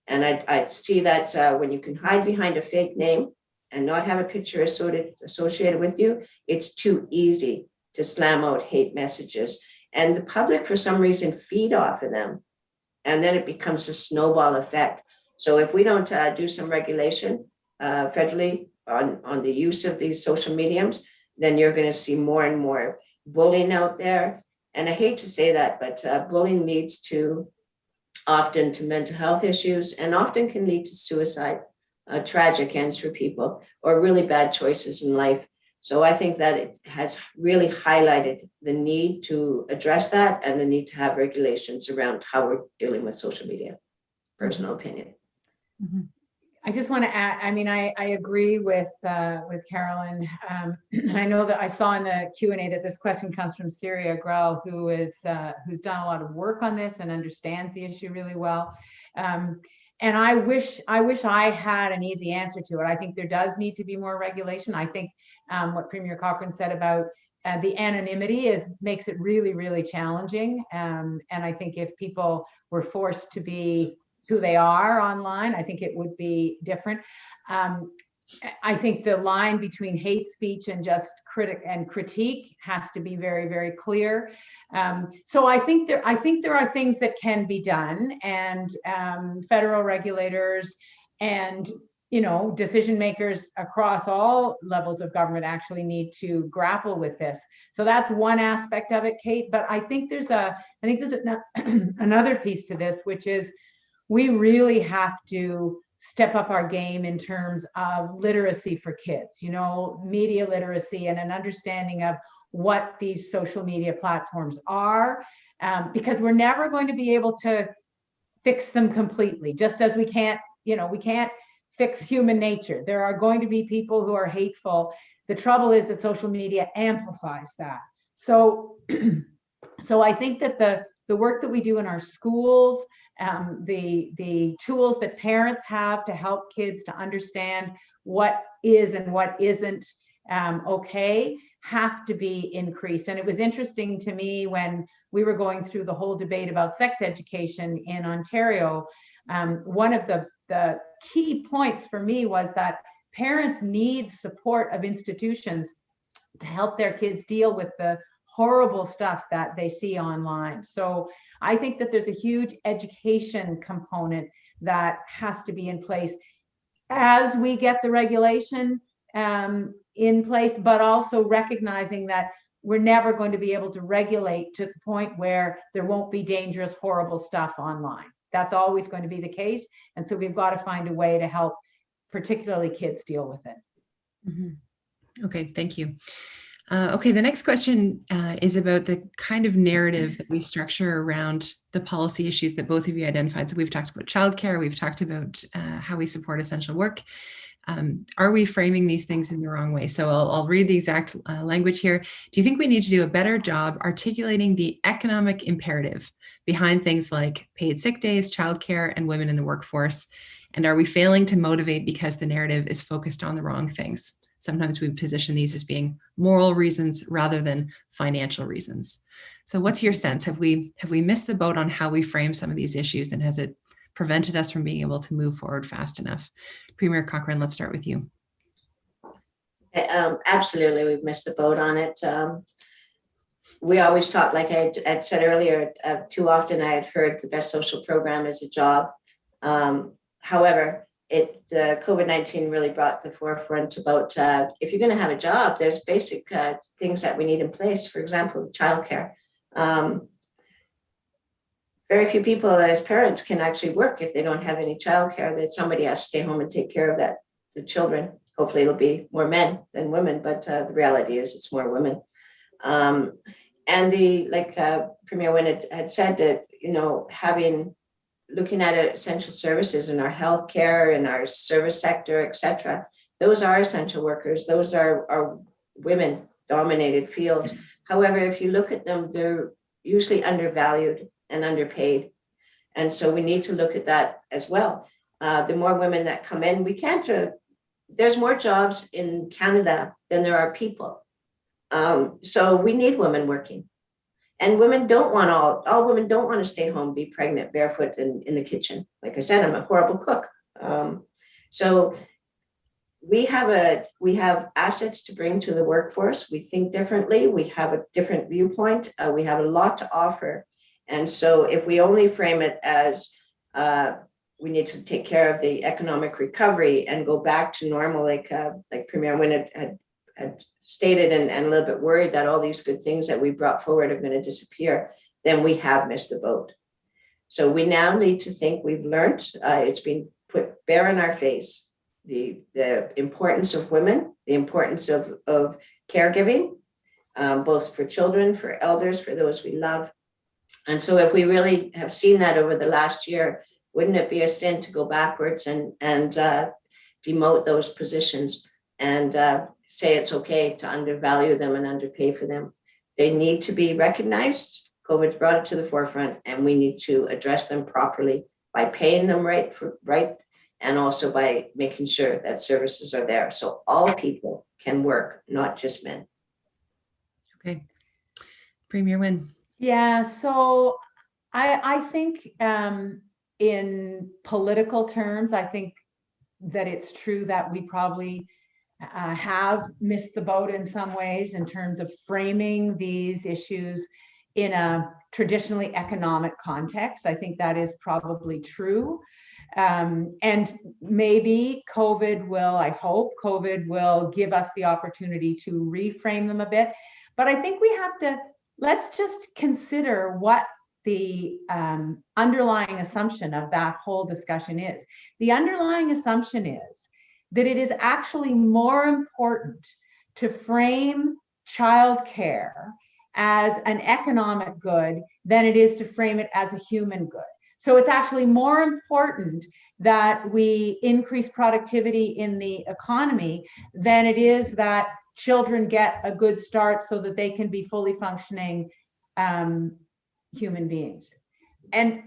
And I see that when you can hide behind a fake name and not have a picture associated with you, it's too easy to slam out hate messages. And the public, for some reason, feed off of them. And then it becomes a snowball effect. So if we don't do some regulation federally on the use of these social mediums, then you're going to see more and more bullying out there. And I hate to say that, but bullying leads often to mental health issues and often can lead to suicide, tragic ends for people, or really bad choices in life. So I think that it has really highlighted the need to address that and the need to have regulations around how we're dealing with social media. Personal opinion. Mm-hmm. I just want to add, I mean, I agree with Carolyn. I know that I saw in the Q&A that this question comes from Syria Grell, who's done a lot of work on this and understands the issue really well. And I wish I had an easy answer to it. I think there does need to be more regulation. I think what Premier Cochrane said about the anonymity makes it really, really challenging. And I think if people were forced to be who they are online, I think it would be different. I think the line between hate speech and just critique has to be very, very clear. So I think there are things that can be done, and federal regulators and decision makers across all levels of government actually need to grapple with this. So that's one aspect of it, Kate. But I think there's another piece to this, which is we really have to step up our game in terms of literacy for kids, media literacy and an understanding of what these social media platforms are, because we're never going to be able to fix them completely, just as we can't fix human nature. There are going to be people who are hateful. The trouble is that social media amplifies that. So, so I think that the work that we do in our schools, the tools that parents have to help kids to understand what is and what isn't okay, have to be increased. And it was interesting to me when we were going through the whole debate about sex education in Ontario. One of the key points for me was that parents need support of institutions to help their kids deal with the horrible stuff that they see online. So I think that there's a huge education component that has to be in place as we get the regulation in place, but also recognizing that we're never going to be able to regulate to the point where there won't be dangerous, horrible stuff online. That's always going to be the case. And so we've got to find a way to help particularly kids deal with it. Mm-hmm. Okay, thank you. Okay, the next question is about the kind of narrative that we structure around the policy issues that both of you identified. So we've talked about childcare, we've talked about how we support essential work. Are we framing these things in the wrong way? So I'll read the exact language here. Do you think we need to do a better job articulating the economic imperative behind things like paid sick days, childcare, and women in the workforce? And are we failing to motivate because the narrative is focused on the wrong things? Sometimes we position these as being moral reasons rather than financial reasons. So what's your sense? Have we missed the boat on how we frame some of these issues, and has it prevented us from being able to move forward fast enough? Premier Cochrane, let's start with you. Absolutely, we've missed the boat on it. We always talk, like I'd said earlier, too often I had heard the best social program is a job. However, COVID-19 really brought the forefront about if you're going to have a job, there's basic things that we need in place. For example, childcare. Very few people as parents can actually work if they don't have any childcare. That somebody has to stay home and take care of the children. Hopefully, it'll be more men than women, but the reality is it's more women. And Premier Wynne had said that looking at essential services in our healthcare, in our service sector, etc. Those are essential workers. Those are women-dominated fields. However, if you look at them, they're usually undervalued and underpaid. And so we need to look at that as well. The more women that come in, there's more jobs in Canada than there are people. So we need women working. And women don't want all women don't want to stay home, be pregnant, barefoot in the kitchen. Like I said, I'm a horrible cook. So we have assets to bring to the workforce. We think differently. We have a different viewpoint. We have a lot to offer. And so if we only frame it as we need to take care of the economic recovery and go back to normal, like Premier Wynne had stated, and a little bit worried that all these good things that we brought forward are going to disappear, then we have missed the boat. So we now need to think we've learned, it's been put bare in our face, the importance of women, the importance of caregiving, both for children, for elders, for those we love. And so if we really have seen that over the last year, wouldn't it be a sin to go backwards and demote those positions and say it's okay to undervalue them and underpay for them? They need to be recognized. COVID's brought it to the forefront, and we need to address them properly by paying them right, and also by making sure that services are there so all people can work, not just men. Okay. Premier Wynne. Yeah, so I think in political terms, I think that it's true that we probably have missed the boat in some ways in terms of framing these issues in a traditionally economic context. I think that is probably true. And maybe I hope COVID will give us the opportunity to reframe them a bit. But I think let's just consider what the underlying assumption of that whole discussion is. The underlying assumption is that it is actually more important to frame childcare as an economic good than it is to frame it as a human good. So it's actually more important that we increase productivity in the economy than it is that children get a good start so that they can be fully functioning human beings. And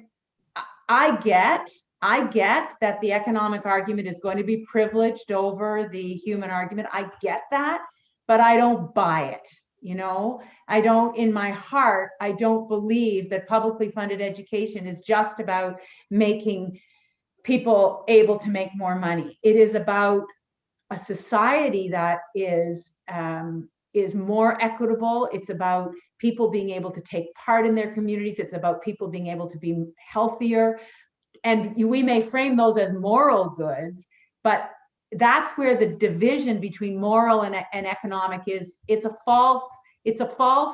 I get that the economic argument is going to be privileged over the human argument. I get that, but I don't buy it. You know, I don't, in my heart, I don't believe that publicly funded education is just about making people able to make more money. It is about a society that is more equitable. It's about people being able to take part in their communities. It's about people being able to be healthier. And we may frame those as moral goods, but that's where the division between moral and economic is. It's a false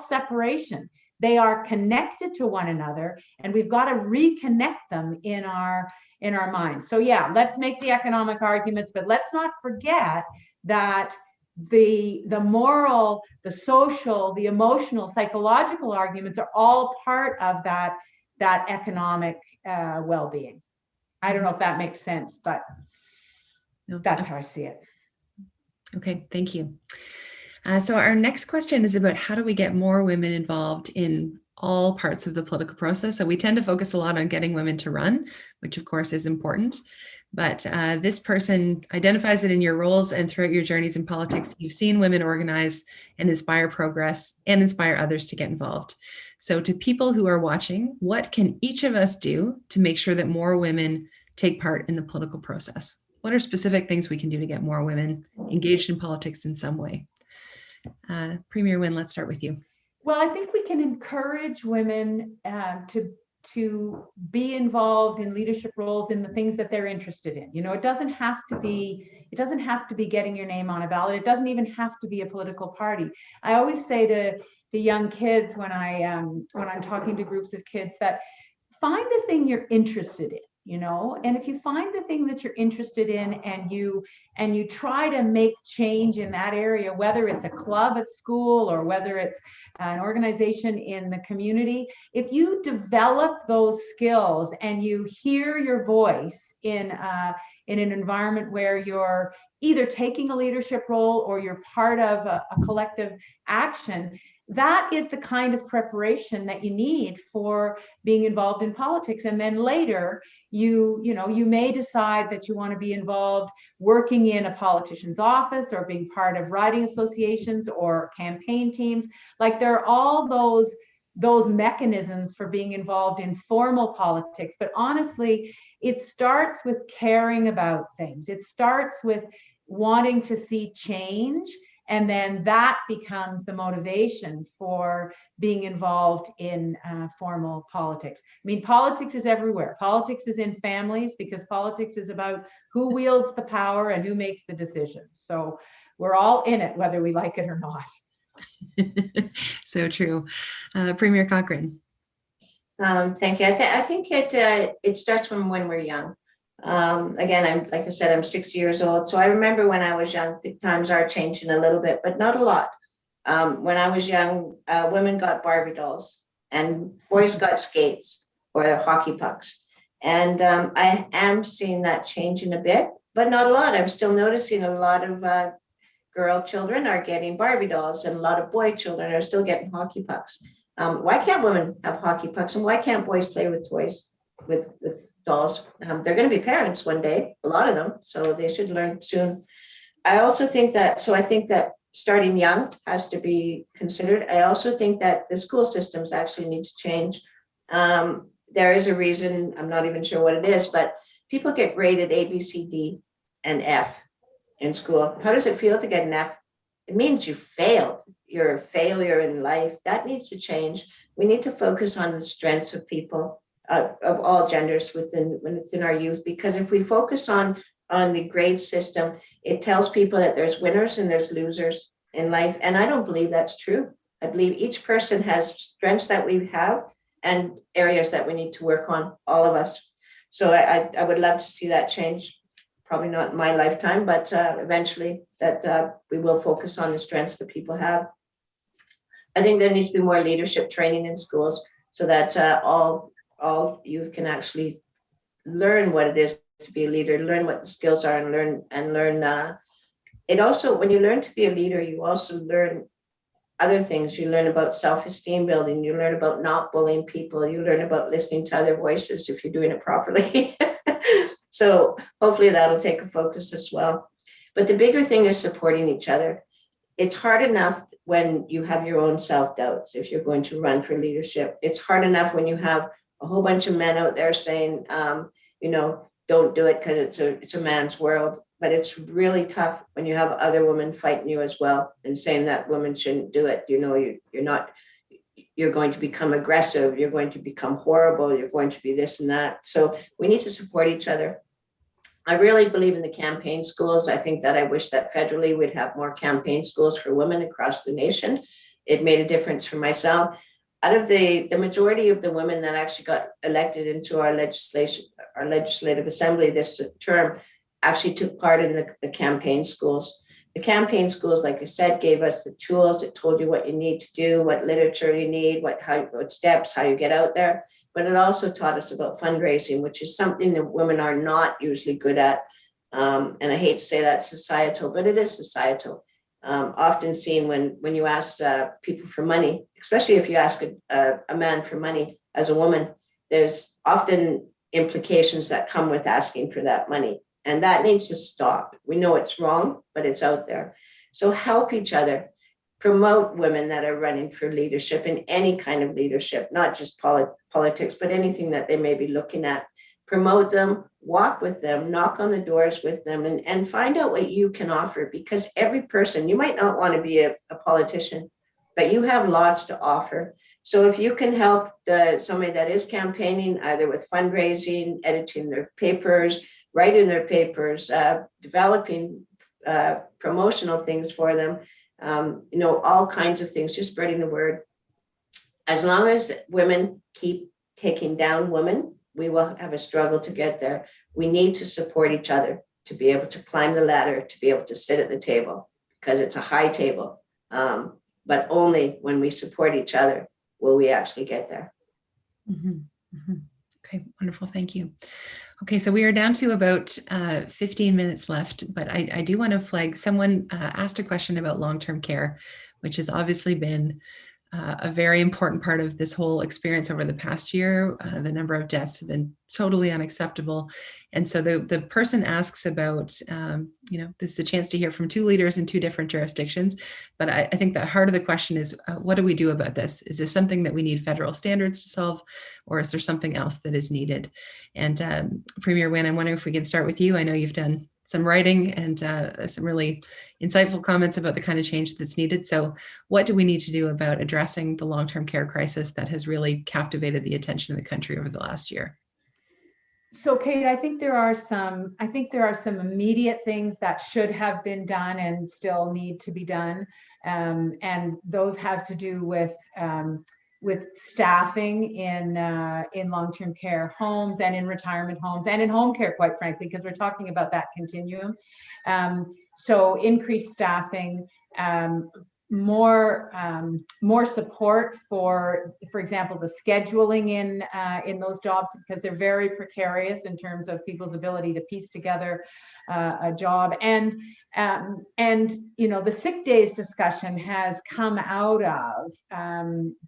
separation. They are connected to one another, and we've got to reconnect them in our minds. So yeah, let's make the economic arguments, but let's not forget that the moral, the social, the emotional, psychological arguments are all part of that economic well-being. I don't know if that makes sense, but that's how I see it. Okay, thank you. So our next question is about how do we get more women involved in all parts of the political process? So we tend to focus a lot on getting women to run, which of course is important. But this person identifies it in your roles and throughout your journeys in politics, you've seen women organize and inspire progress and inspire others to get involved. So to people who are watching, what can each of us do to make sure that more women take part in the political process? What are specific things we can do to get more women engaged in politics in some way? Premier Wynne, let's start with you. Well, I think we can encourage women to be involved in leadership roles in the things that they're interested in. You know, it doesn't have to be getting your name on a ballot. It doesn't even have to be a political party. I always say to the young kids when I'm talking to groups of kids that find the thing you're interested in. You know, and if you find the thing that you're interested in and you try to make change in that area, whether it's a club at school or whether it's an organization in the community, if you develop those skills and you hear your voice in an environment where you're either taking a leadership role or you're part of a collective action, that is the kind of preparation that you need for being involved in politics. And then later, you may decide that you want to be involved working in a politician's office or being part of riding associations or campaign teams. Like there are all those mechanisms for being involved in formal politics. But honestly, it starts with caring about things. It starts with wanting to see change. And then that becomes the motivation for being involved in formal politics. I mean, politics is everywhere. Politics is in families because politics is about who wields the power and who makes the decisions. So we're all in it, whether we like it or not. So true. Premier Cochrane. Thank you. I think it starts from when we're young. Again, like I said, I'm 60 years old. So I remember when I was young, times are changing a little bit, but not a lot. When I was young, women got Barbie dolls and boys got skates or hockey pucks. And I am seeing that changing a bit, but not a lot. I'm still noticing a lot of girl children are getting Barbie dolls and a lot of boy children are still getting hockey pucks. Why can't women have hockey pucks and why can't boys play with toys, with dolls? They're going to be parents one day, a lot of them, so they should learn soon. I also think that, so I think that starting young has to be considered. I also think that the school systems actually need to change. There is a reason, I'm not even sure what it is, but people get graded A, B, C, D, and F in school. How does it feel to get an F? It means you failed. You're a failure in life. That needs to change. We need to focus on the strengths of people. Of all genders within our youth, because if we focus on the grade system, it tells people that there's winners and there's losers in life, and I don't believe that's true. I believe each person has strengths that we have and areas that we need to work on, all of us. So I would love to see that change. Probably not in my lifetime, but eventually that we will focus on the strengths that people have. I think there needs to be more leadership training in schools so that all youth can actually learn what it is to be a leader, learn what the skills are, and learn it also, when you learn to be a leader, you also learn other things. You learn about self-esteem building, you learn about not bullying people, you learn about listening to other voices if you're doing it properly. So hopefully that'll take a focus as well. But the bigger thing is supporting each other. It's hard enough when you have your own self-doubts if you're going to run for leadership. It's hard enough when you have a whole bunch of men out there saying, don't do it because it's a man's world. But it's really tough when you have other women fighting you as well and saying that women shouldn't do it. You're going to become aggressive, you're going to become horrible, you're going to be this and that. So we need to support each other. I really believe in the campaign schools. I think that I wish that federally we'd have more campaign schools for women across the nation. It made a difference for myself. Out of the majority of the women that actually got elected into our legislative assembly this term actually took part in the campaign schools. The campaign schools, like I said, gave us the tools. It told you what you need to do, what literature you need, what steps, how you get out there. But it also taught us about fundraising, which is something that women are not usually good at. And I hate to say that societal, but it is societal. Often seen when you ask people for money, especially if you ask a man for money as a woman, there's often implications that come with asking for that money. And that needs to stop. We know it's wrong, but it's out there. So help each other. Promote women that are running for leadership in any kind of leadership, not just politics, but anything that they may be looking at. Promote them, walk with them, knock on the doors with them, and find out what you can offer. Because every person, you might not want to be a politician, but you have lots to offer. So if you can help somebody that is campaigning, either with fundraising, editing their papers, writing their papers, developing promotional things for them, all kinds of things, just spreading the word. As long as women keep taking down women, we will have a struggle to get there. We need to support each other to be able to climb the ladder, to be able to sit at the table, because it's a high table. But only when we support each other will we actually get there. Mm-hmm. Mm-hmm. Okay, wonderful. Thank you. Okay, so we are down to about 15 minutes left, but I do want to flag, someone asked a question about long-term care, which has obviously been a very important part of this whole experience over the past year. The number of deaths have been totally unacceptable. And so the person asks about, this is a chance to hear from two leaders in two different jurisdictions. But I think the heart of the question is, what do we do about this? Is this something that we need federal standards to solve, or is there something else that is needed? And Premier Wynne, I'm wondering if we can start with you. I know you've done some writing and some really insightful comments about the kind of change that's needed. So what do we need to do about addressing the long-term care crisis that has really captivated the attention of the country over the last year? So Kate, I think there are some immediate things that should have been done and still need to be done. And those have to do with staffing in long-term care homes and in retirement homes and in home care, quite frankly, because we're talking about that continuum. So increased staffing, more support for example, the scheduling in those jobs, because they're very precarious in terms of people's ability to piece together a job. And the sick days discussion has come out of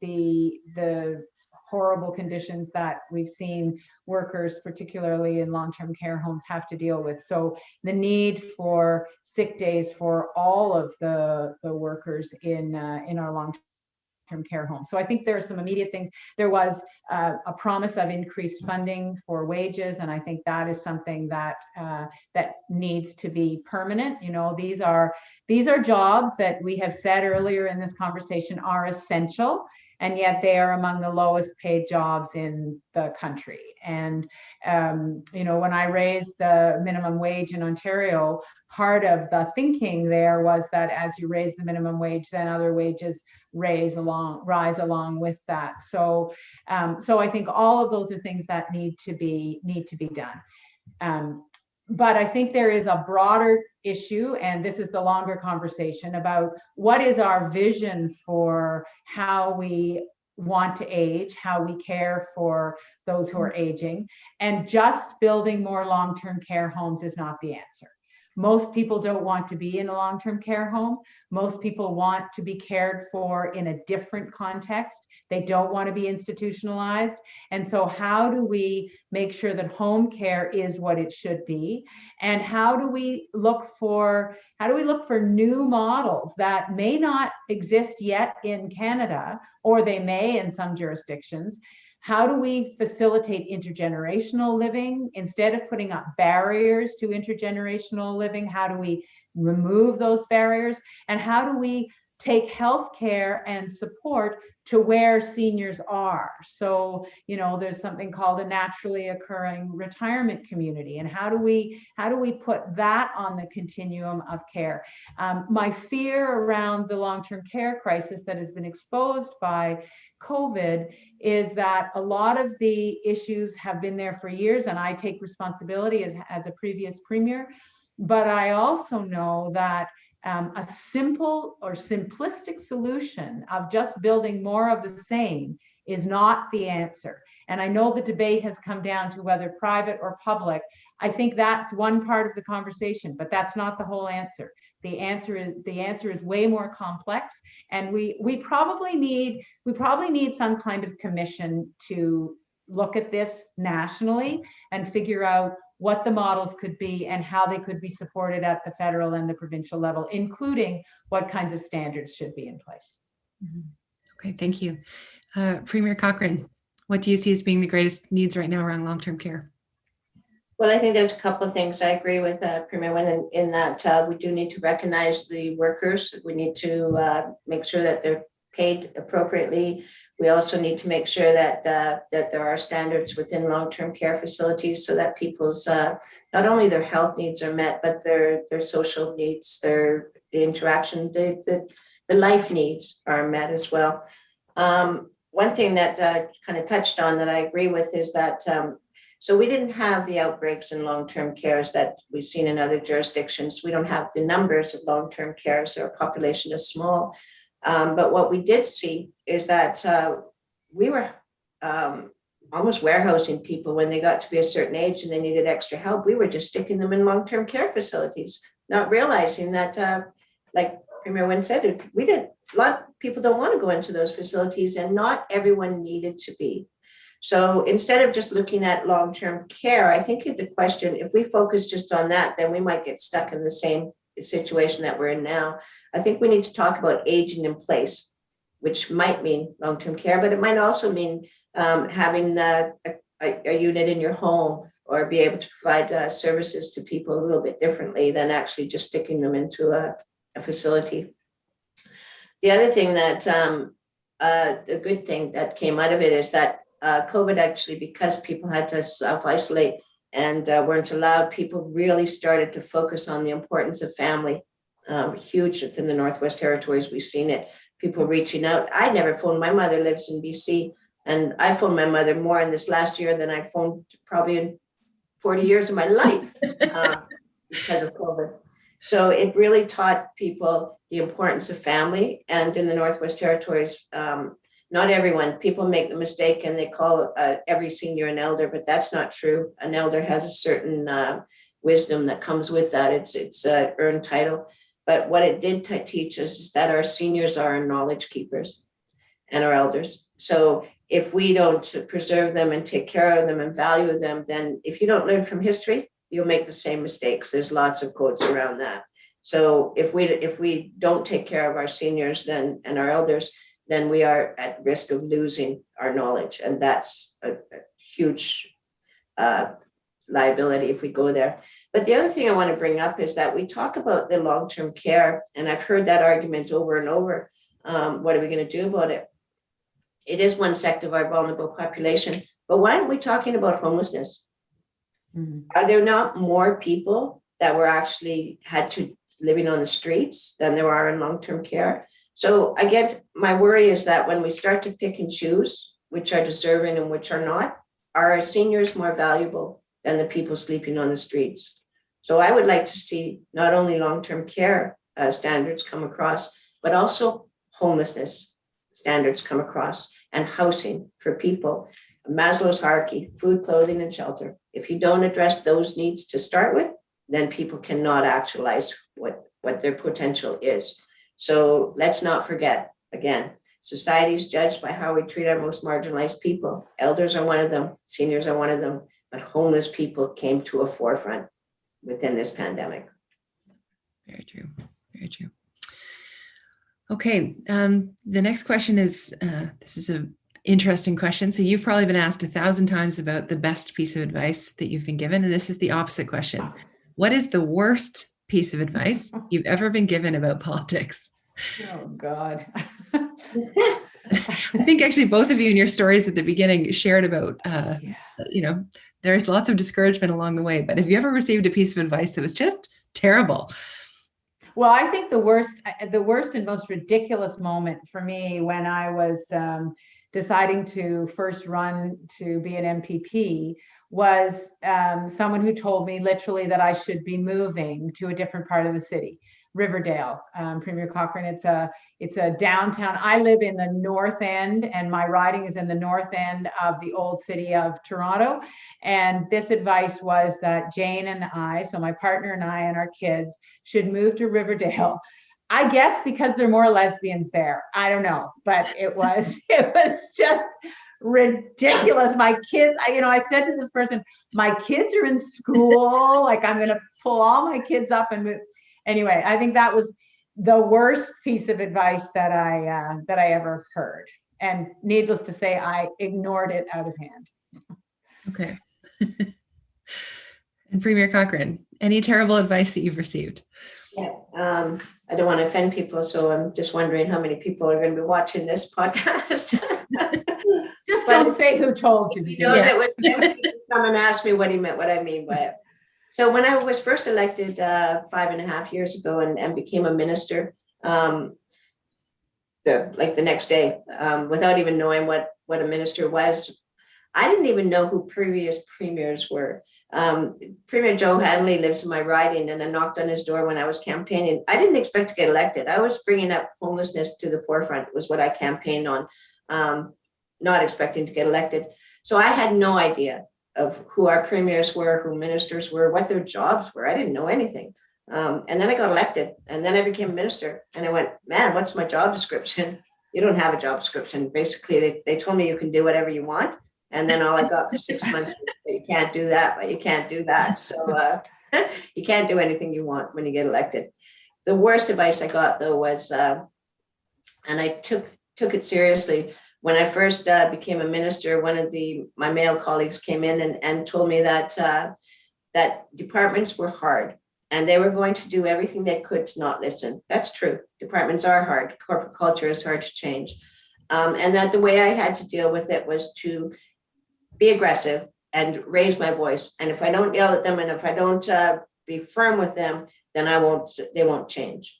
the horrible conditions that we've seen workers, particularly in long-term care homes, have to deal with. So the need for sick days for all of the workers in our long-term care homes. So I think there are some immediate things. There was a promise of increased funding for wages, and I think that is something that needs to be permanent. These are jobs that we have said earlier in this conversation are essential, and yet they are among the lowest paid jobs in the country. And when I raised the minimum wage in Ontario, part of the thinking there was that as you raise the minimum wage, then other wages rise along with that. So I think all of those are things that need to be done. But I think there is a broader issue, and this is the longer conversation, about what is our vision for how we want to age, how we care for those who are aging. And just building more long-term care homes is not the answer. Most people don't want to be in a long-term care home. Most people want to be cared for in a different context. They don't want to be institutionalized. And so how do we make sure that home care is what it should be? And how do we look for new models that may not exist yet in Canada, or they may in some jurisdictions? How do we facilitate intergenerational living? Instead of putting up barriers to intergenerational living, how do we remove those barriers? And how do we take healthcare and support to where seniors are? So, there's something called a naturally occurring retirement community. And how do we put that on the continuum of care? My fear around the long-term care crisis that has been exposed by COVID is that a lot of the issues have been there for years, and I take responsibility as a previous premier. But I also know that a simple or simplistic solution of just building more of the same is not the answer. And I know the debate has come down to whether private or public. I think that's one part of the conversation, but that's not the whole answer. The answer is way more complex, and we probably need some kind of commission to look at this nationally and figure out what the models could be and how they could be supported at the federal and the provincial level, including what kinds of standards should be in place. Okay, thank you. Premier Cochrane, what do you see as being the greatest needs right now around long-term care? Well, I think there's a couple of things I agree with Premier Wynne in that we do need to recognize the workers. We need to make sure that they're paid appropriately. We also need to make sure that there are standards within long-term care facilities so that people's not only their health needs are met, but their social needs, the interaction, the life needs are met as well. One thing that kind of touched on that I agree with is that so we didn't have the outbreaks in long-term cares that we've seen in other jurisdictions. We don't have the numbers of long-term cares. Our population is small. But what we did see is that we were almost warehousing people when they got to be a certain age and they needed extra help. We were just sticking them in long-term care facilities, not realizing that, like Premier Wynne said, a lot of people don't want to go into those facilities, and not everyone needed to be. So instead of just looking at long-term care, I think the question, if we focus just on that, then we might get stuck in the same situation that we're in now. I think we need to talk about aging in place, which might mean long-term care, but it might also mean having a unit in your home, or be able to provide services to people a little bit differently than actually just sticking them into a facility. The other thing that the good thing that came out of it is that COVID actually, because people had to self-isolate and weren't allowed, people really started to focus on the importance of family. Huge within the Northwest Territories, we've seen it. People reaching out. I never phoned. My mother lives in BC, and I phoned my mother more in this last year than I phoned probably in 40 years of my life because of COVID. So it really taught people the importance of family. And in the Northwest Territories, not everyone, people make the mistake and they call every senior an elder, but that's not true. An elder has a certain wisdom that comes with that. It's an earned title. But what it did teach us is that our seniors are our knowledge keepers and our elders. So if we don't preserve them and take care of them and value them, then if you don't learn from history, you'll make the same mistakes. There's lots of quotes around that. So if we don't take care of our seniors then and our elders, then we are at risk of losing our knowledge. And that's a huge liability if we go there. But the other thing I want to bring up is that we talk about the long-term care, and I've heard that argument over and over. What are we going to do about it? It is one sector of our vulnerable population, but why aren't we talking about homelessness? Mm-hmm. Are there not more people that were actually had to living on the streets than there are in long-term care? So again, my worry is that when we start to pick and choose which are deserving and which are not, are our seniors more valuable than the people sleeping on the streets? So I would like to see not only long-term care standards come across, but also homelessness standards come across, and housing for people. Maslow's hierarchy, food, clothing, and shelter. If you don't address those needs to start with, then people cannot actualize what their potential is. So let's not forget, again, society is judged by how we treat our most marginalized people. Elders are one of them, seniors are one of them, but homeless people came to a forefront within this pandemic. Very true. Very true. Okay. The next question is, this is an interesting question. So you've probably been asked 1,000 times about the best piece of advice that you've been given. And this is the opposite question. What is the worst piece of advice you've ever been given about politics? Oh, God. I think actually both of you in your stories at the beginning shared about, there's lots of discouragement along the way, but have you ever received a piece of advice that was just terrible? Well, I think the worst and most ridiculous moment for me when I was deciding to first run to be an MPP was someone who told me literally that I should be moving to a different part of the city, Riverdale. Premier Cochrane, it's a downtown. I live in the north end, and my riding is in the north end of the old city of Toronto. And this advice was that Jane and I, so my partner and I and our kids, should move to Riverdale. I guess because there are more lesbians there. I don't know, but it was just ridiculous. My kids, I said to this person, my kids are in school. Like, I'm going to pull all my kids up and move. Anyway, I think that was the worst piece of advice that I ever heard. And needless to say, I ignored it out of hand. Okay. And Premier Cochrane, any terrible advice that you've received? Yeah, I don't want to offend people, so I'm just wondering how many people are going to be watching this podcast. Just don't say who told you. He knows it was him. He could come and ask me what I mean by it. So when I was first elected 5.5 years ago and became a minister, the next day, without even knowing what a minister was, I didn't even know who previous premiers were. Premier Joe Hanley lives in my riding, and I knocked on his door when I was campaigning. I didn't expect to get elected. I was bringing up homelessness to the forefront, was what I campaigned on, not expecting to get elected. So I had no idea of who our premiers were, who ministers were, what their jobs were. I didn't know anything. And then I got elected, and then I became a minister, and I went, man, what's my job description? You don't have a job description. Basically, they told me you can do whatever you want. And then all I got for 6 months was, but you can't do that, but you can't do that. So you can't do anything you want when you get elected. The worst advice I got, though, was, and I took it seriously. When I first became a minister, one of my male colleagues came in and told me that departments were hard and they were going to do everything they could to not listen. That's true. Departments are hard. Corporate culture is hard to change. And that the way I had to deal with it was to be aggressive and raise my voice. And if I don't yell at them and if I don't be firm with them, then they won't change.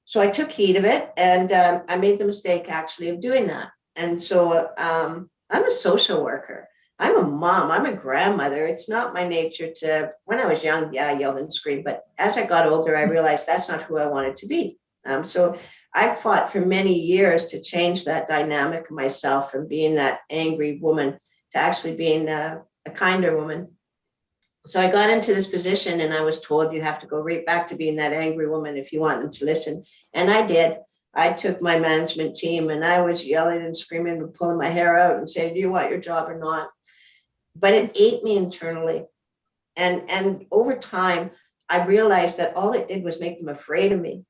So I took heed of it, and I made the mistake actually of doing that. And so I'm a social worker. I'm a mom. I'm a grandmother. It's not my nature to, when I was young, yeah, I yelled and screamed. But as I got older, I realized that's not who I wanted to be. So I fought for many years to change that dynamic of myself from being that angry woman to actually being a kinder woman. So I got into this position and I was told you have to go right back to being that angry woman if you want them to listen. And I did. I took my management team and I was yelling and screaming and pulling my hair out and saying, do you want your job or not? But it ate me internally. And over time, I realized that all it did was make them afraid of me,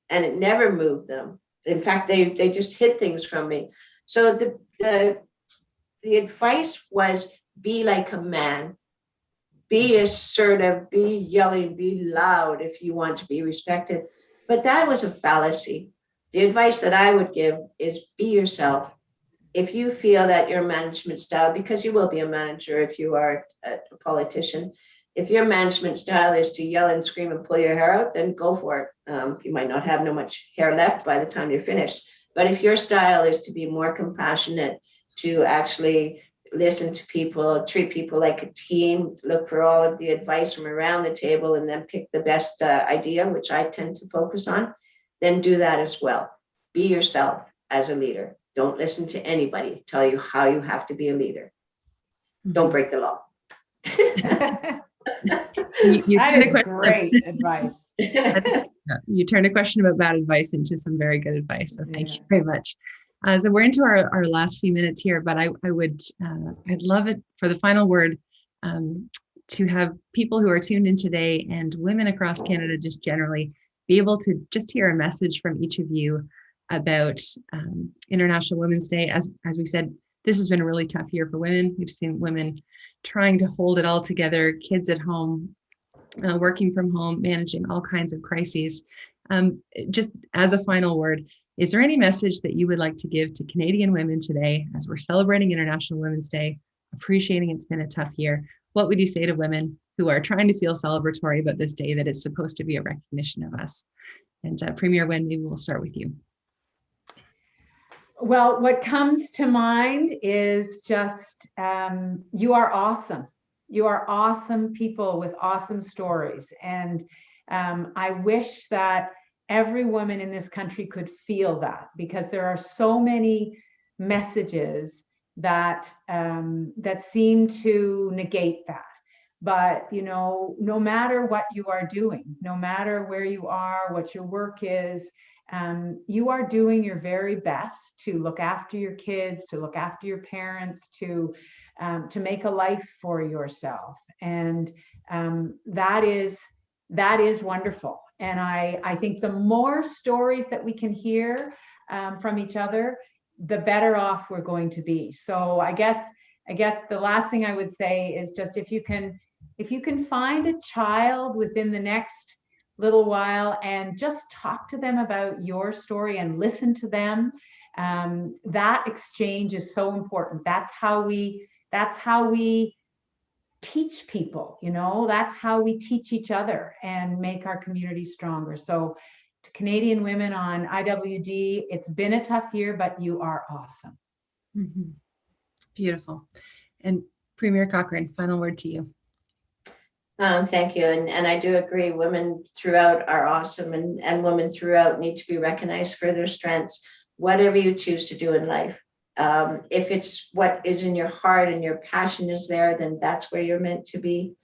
and it never moved them. In fact, they just hid things from me. So the advice was, be like a man, be assertive, be yelling, be loud if you want to be respected. But that was a fallacy. The advice that I would give is be yourself. If you feel that your management style, because you will be a manager if you are a politician, if your management style is to yell and scream and pull your hair out, then go for it. You might not have no much hair left by the time you're finished. But if your style is to be more compassionate, to actually listen to people, treat people like a team, look for all of the advice from around the table, and then pick the best idea, which I tend to focus on, then do that as well. Be yourself as a leader. Don't listen to anybody tell you how you have to be a leader. Don't break the law. You That turned a is question great advice. you turned a question about bad advice into some very good advice. So thank you Yeah. very much. So we're into our last few minutes here, but I'd love it for the final word to have people who are tuned in today and women across Canada just generally be able to just hear a message from each of you about International Women's Day. As we said, this has been a really tough year for women. We've seen women trying to hold it all together, kids at home, working from home, managing all kinds of crises. Just as a final word, is there any message that you would like to give to Canadian women today as we're celebrating International Women's Day, appreciating it's been a tough year? What would you say to women who are trying to feel celebratory about this day that is supposed to be a recognition of us? And Premier Wen, maybe we'll start with you. Well, what comes to mind is just you are awesome. You are awesome people with awesome stories. And I wish that every woman in this country could feel that, because there are so many messages that that seem to negate that. But, you know, no matter what you are doing, no matter where you are, what your work is, you are doing your very best to look after your kids, to look after your parents, to make a life for yourself. And that is wonderful. And I think the more stories that we can hear from each other, the better off we're going to be. So I guess the last thing I would say is just if you can find a child within the next little while and just talk to them about your story and listen to them, that exchange is so important. That's how we teach people, you know, that's how we teach each other and make our community stronger. So to Canadian women on IWD, it's been a tough year, but you are awesome. Mm-hmm. Beautiful. And Premier Cochrane, final word to you. Thank you. And I do agree, women throughout are awesome, and women throughout need to be recognized for their strengths, whatever you choose to do in life. If it's what is in your heart and your passion is there, then that's where you're meant to be.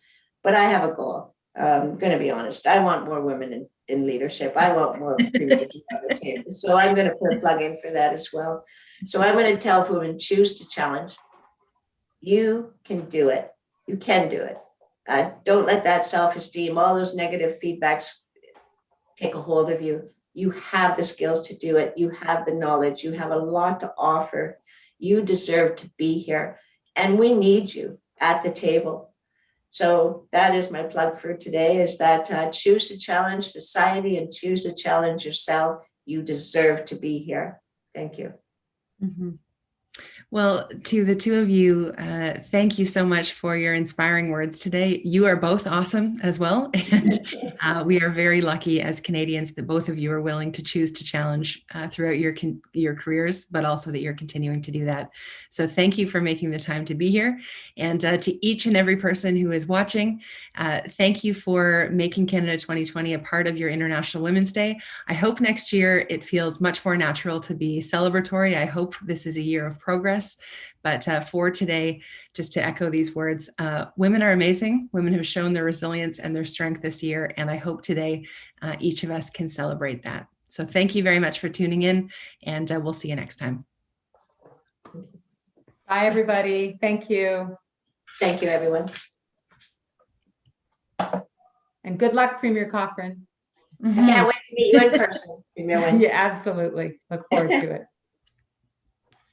But I have a goal. I'm going to be honest. I want more women in leadership. I want more premiers on the table. So I'm going to put a plug in for that as well. So I'm going to tell women, choose to challenge. You can do it. You can do it. Don't let that self-esteem, all those negative feedbacks take a hold of you. You have the skills to do it. You have the knowledge. You have a lot to offer. You deserve to be here. And we need you at the table. So that is my plug for today, is that choose to challenge society and choose to challenge yourself. You deserve to be here. Thank you. Mm-hmm. Well, to the two of you, thank you so much for your inspiring words today. You are both awesome as well. And we are very lucky as Canadians that both of you are willing to choose to challenge throughout your careers, but also that you're continuing to do that. So thank you for making the time to be here. And to each and every person who is watching, thank you for making Canada 2020 a part of your International Women's Day. I hope next year it feels much more natural to be celebratory. I hope this is a year of progress. But for today, just to echo these words, women are amazing. Women have shown their resilience and their strength this year. And I hope today each of us can celebrate that. So thank you very much for tuning in, and we'll see you next time. Bye, everybody. Thank you. Thank you, everyone. And good luck, Premier Cochrane. I can't wait to meet you in person, Premier Wen. Yeah, absolutely. Look forward to it.